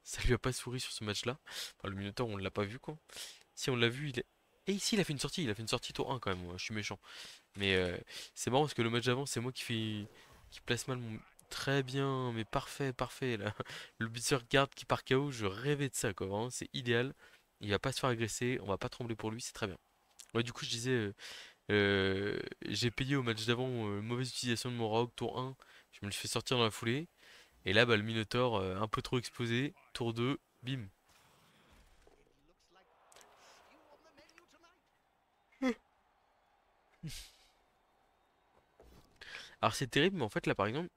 Ça lui a pas souri sur ce match-là. Enfin, le Minotaur, on l'a pas vu, quoi. Si on l'a vu, il est... Et ici, il a fait une sortie tour 1 quand même, je suis méchant. Mais c'est marrant parce que le match d'avant, c'est moi qui place mal mon... Très bien, mais parfait, parfait. Là. Le blitzer garde qui part KO, je rêvais de ça, quoi. Vraiment, c'est idéal. Il va pas se faire agresser, on va pas trembler pour lui, c'est très bien. Ouais, du coup, je disais, j'ai payé au match d'avant mauvaise utilisation de mon Rogue tour 1. Je me le fais sortir dans la foulée. Et là, bah, le Minotaur, un peu trop exposé. Tour 2, bim. Alors c'est terrible, mais en fait là par exemple,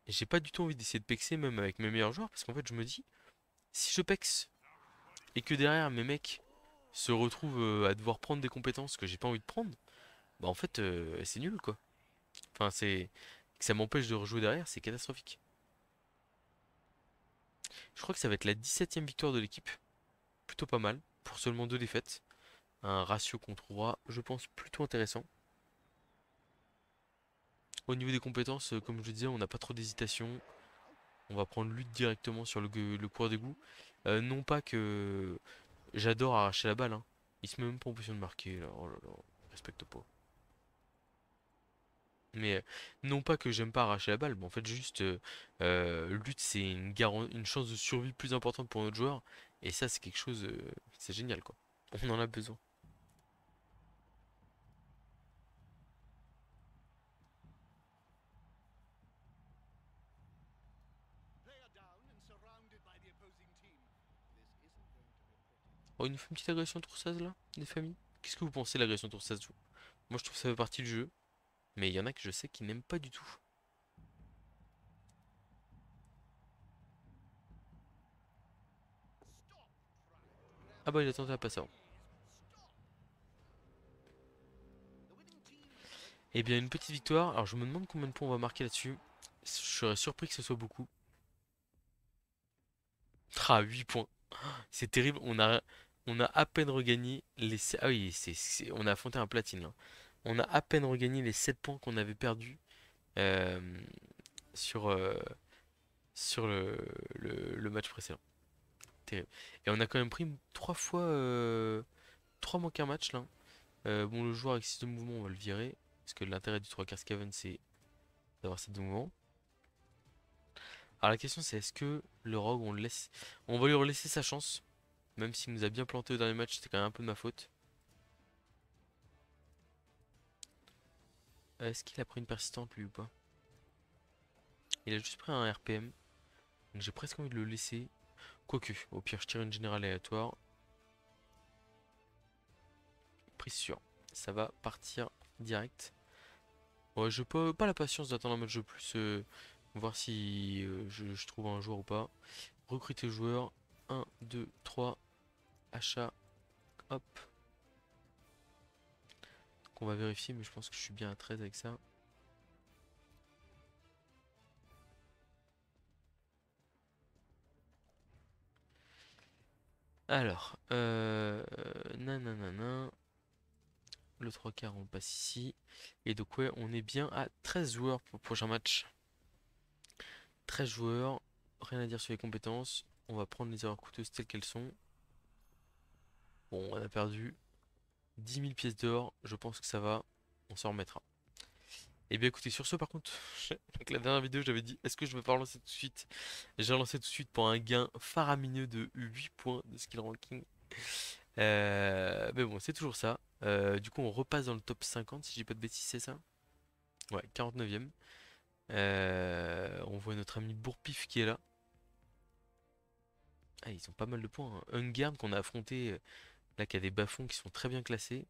j'ai pas du tout envie d'essayer de pexer même avec mes meilleurs joueurs. Parce qu'en fait je me dis, si je pexe et que derrière mes mecs se retrouvent à devoir prendre des compétences que j'ai pas envie de prendre, bah en fait, c'est nul quoi. Enfin, c'est que ça m'empêche de rejouer derrière, c'est catastrophique. Je crois que ça va être la 17e victoire de l'équipe. Plutôt pas mal, pour seulement 2 défaites. Un ratio qu'on trouvera, je pense, plutôt intéressant. Au niveau des compétences, comme je le disais, on n'a pas trop d'hésitation. On va prendre lutte directement sur le cours d'égout. Non pas que j'adore arracher la balle, hein. Il se met même pas en position de marquer, là. Oh là là, respecte pas. Mais non pas que j'aime pas arracher la balle, mais en fait juste lutte c'est une chance de survie plus importante pour notre joueur. Et ça c'est quelque chose, c'est génial quoi. On en a besoin. They are down and surrounded by the opposing team. This isn't going to be pretty. Oh, il nous fait une petite agression tour 16 là, des familles. Qu'est-ce que vous pensez de l'agression tour 16 vous? Moi je trouve que ça fait partie du jeu. Mais il y en a que je sais qui n'aiment pas du tout. Stop trying to grab Ah bah il a tenté à passer avant. stop. The winning team is Eh bien une petite victoire. Alors je me demande combien de points on va marquer là-dessus. Je serais surpris que ce soit beaucoup. Ah 8 points. C'est terrible. On a à peine regagné les... Ah oui, on a affronté un platine là. On a à peine regagné les 7 points qu'on avait perdus euh, sur, sur le match précédent. Terrible. Et on a quand même pris 3 fois 3 manques un match là. Bon, le joueur avec 6 de mouvement, on va le virer. Parce que l'intérêt du 3 quarts Skaven, c'est d'avoir 7 de mouvement. Alors la question c'est est-ce que le rogue, on le laisse... On va lui laisser sa chance. Même s'il nous a bien planté au dernier match, c'était quand même un peu de ma faute. Est-ce qu'il a pris une persistante lui ou pas? Il a juste pris un RPM. Donc j'ai presque envie de le laisser. Quoique, au pire je tire une générale aléatoire. Prise sûre. Ça va partir direct. Ouais, je peux pas la patience d'attendre un match de plus. Voir si je trouve un joueur ou pas. Recruter joueur. 1, 2, 3. Achat. Hop. Donc on va vérifier, mais je pense que je suis bien à 13 avec ça. Alors, nanana. Le 3 quarts, on passe ici. Et donc, ouais, on est bien à 13 joueurs pour le prochain match. 13 joueurs, rien à dire sur les compétences. On va prendre les erreurs coûteuses telles qu'elles sont. Bon, on a perdu 10 000 pièces d'or. Je pense que ça va. On s'en remettra. Et bien, écoutez, sur ce, par contre, donc la dernière vidéo, j'avais dit est-ce que je vais pas relancer tout de suite? J'ai relancé tout de suite pour un gain faramineux de 8 points de skill ranking. Mais bon, c'est toujours ça. Du coup, on repasse dans le top 50, si j'ai pas de bêtises, c'est ça? Ouais, 49e. On voit notre ami Bourpif qui est là. Ah, ils ont pas mal de points, hein. Ungern qu'on a affronté, là, qui a des bas-fonds qui sont très bien classés.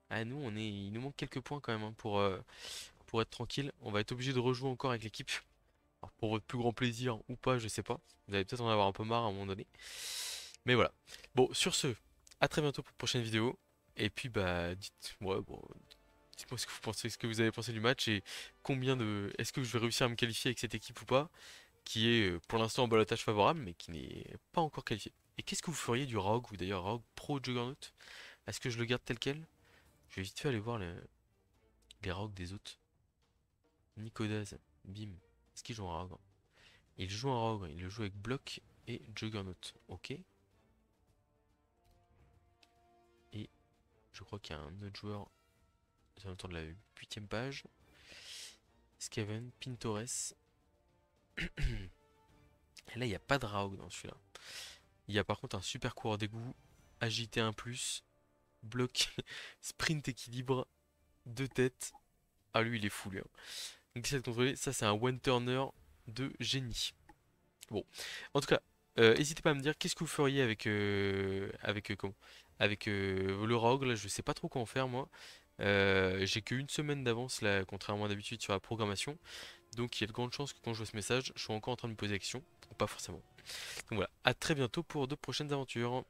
Ah, nous, il nous manque quelques points quand même, hein, pour être tranquille. On va être obligé de rejouer encore avec l'équipe. Alors, pour votre plus grand plaisir ou pas, je sais pas. Vous allez peut-être en avoir un peu marre à un moment donné. Mais voilà. Bon, sur ce, à très bientôt pour une prochaine vidéo. Et puis, bah, dites-moi, bon, dites-moi ce que vous pensez, ce que vous avez pensé du match et combien de. Est-ce que je vais réussir à me qualifier avec cette équipe ou pas? Qui est pour l'instant en balotage favorable, mais qui n'est pas encore qualifié. Et qu'est-ce que vous feriez du Rogue, ou d'ailleurs Rogue Pro Juggernaut? Est-ce que je le garde tel quel? Je vais vite fait aller voir les Rogues des autres. Nicodaz, bim. Est-ce qu'il joue un Rogue? Il joue un Rogue, il le joue avec Block et Juggernaut. Ok. Et je crois qu'il y a un autre joueur aux alentours de la 8ème page. Skaven, Pintores. Et là, il n'y a pas de Raog dans celui-là. Il y a par contre un super coureur d'égout, agité 1+, bloc, sprint équilibre, 2 têtes. Ah lui il est fou lui, hein. Donc 17 contrôlé, ça c'est un one turner de génie. Bon, en tout cas, n'hésitez pas à me dire qu'est-ce que vous feriez avec le rogue. Là je sais pas trop quoi en faire moi. J'ai qu'une semaine d'avance là, contrairement à d'habitude sur la programmation. Donc il y a de grandes chances que quand je vois ce message, je sois encore en train de me poser la question, ou pas forcément. Donc voilà, à très bientôt pour de prochaines aventures.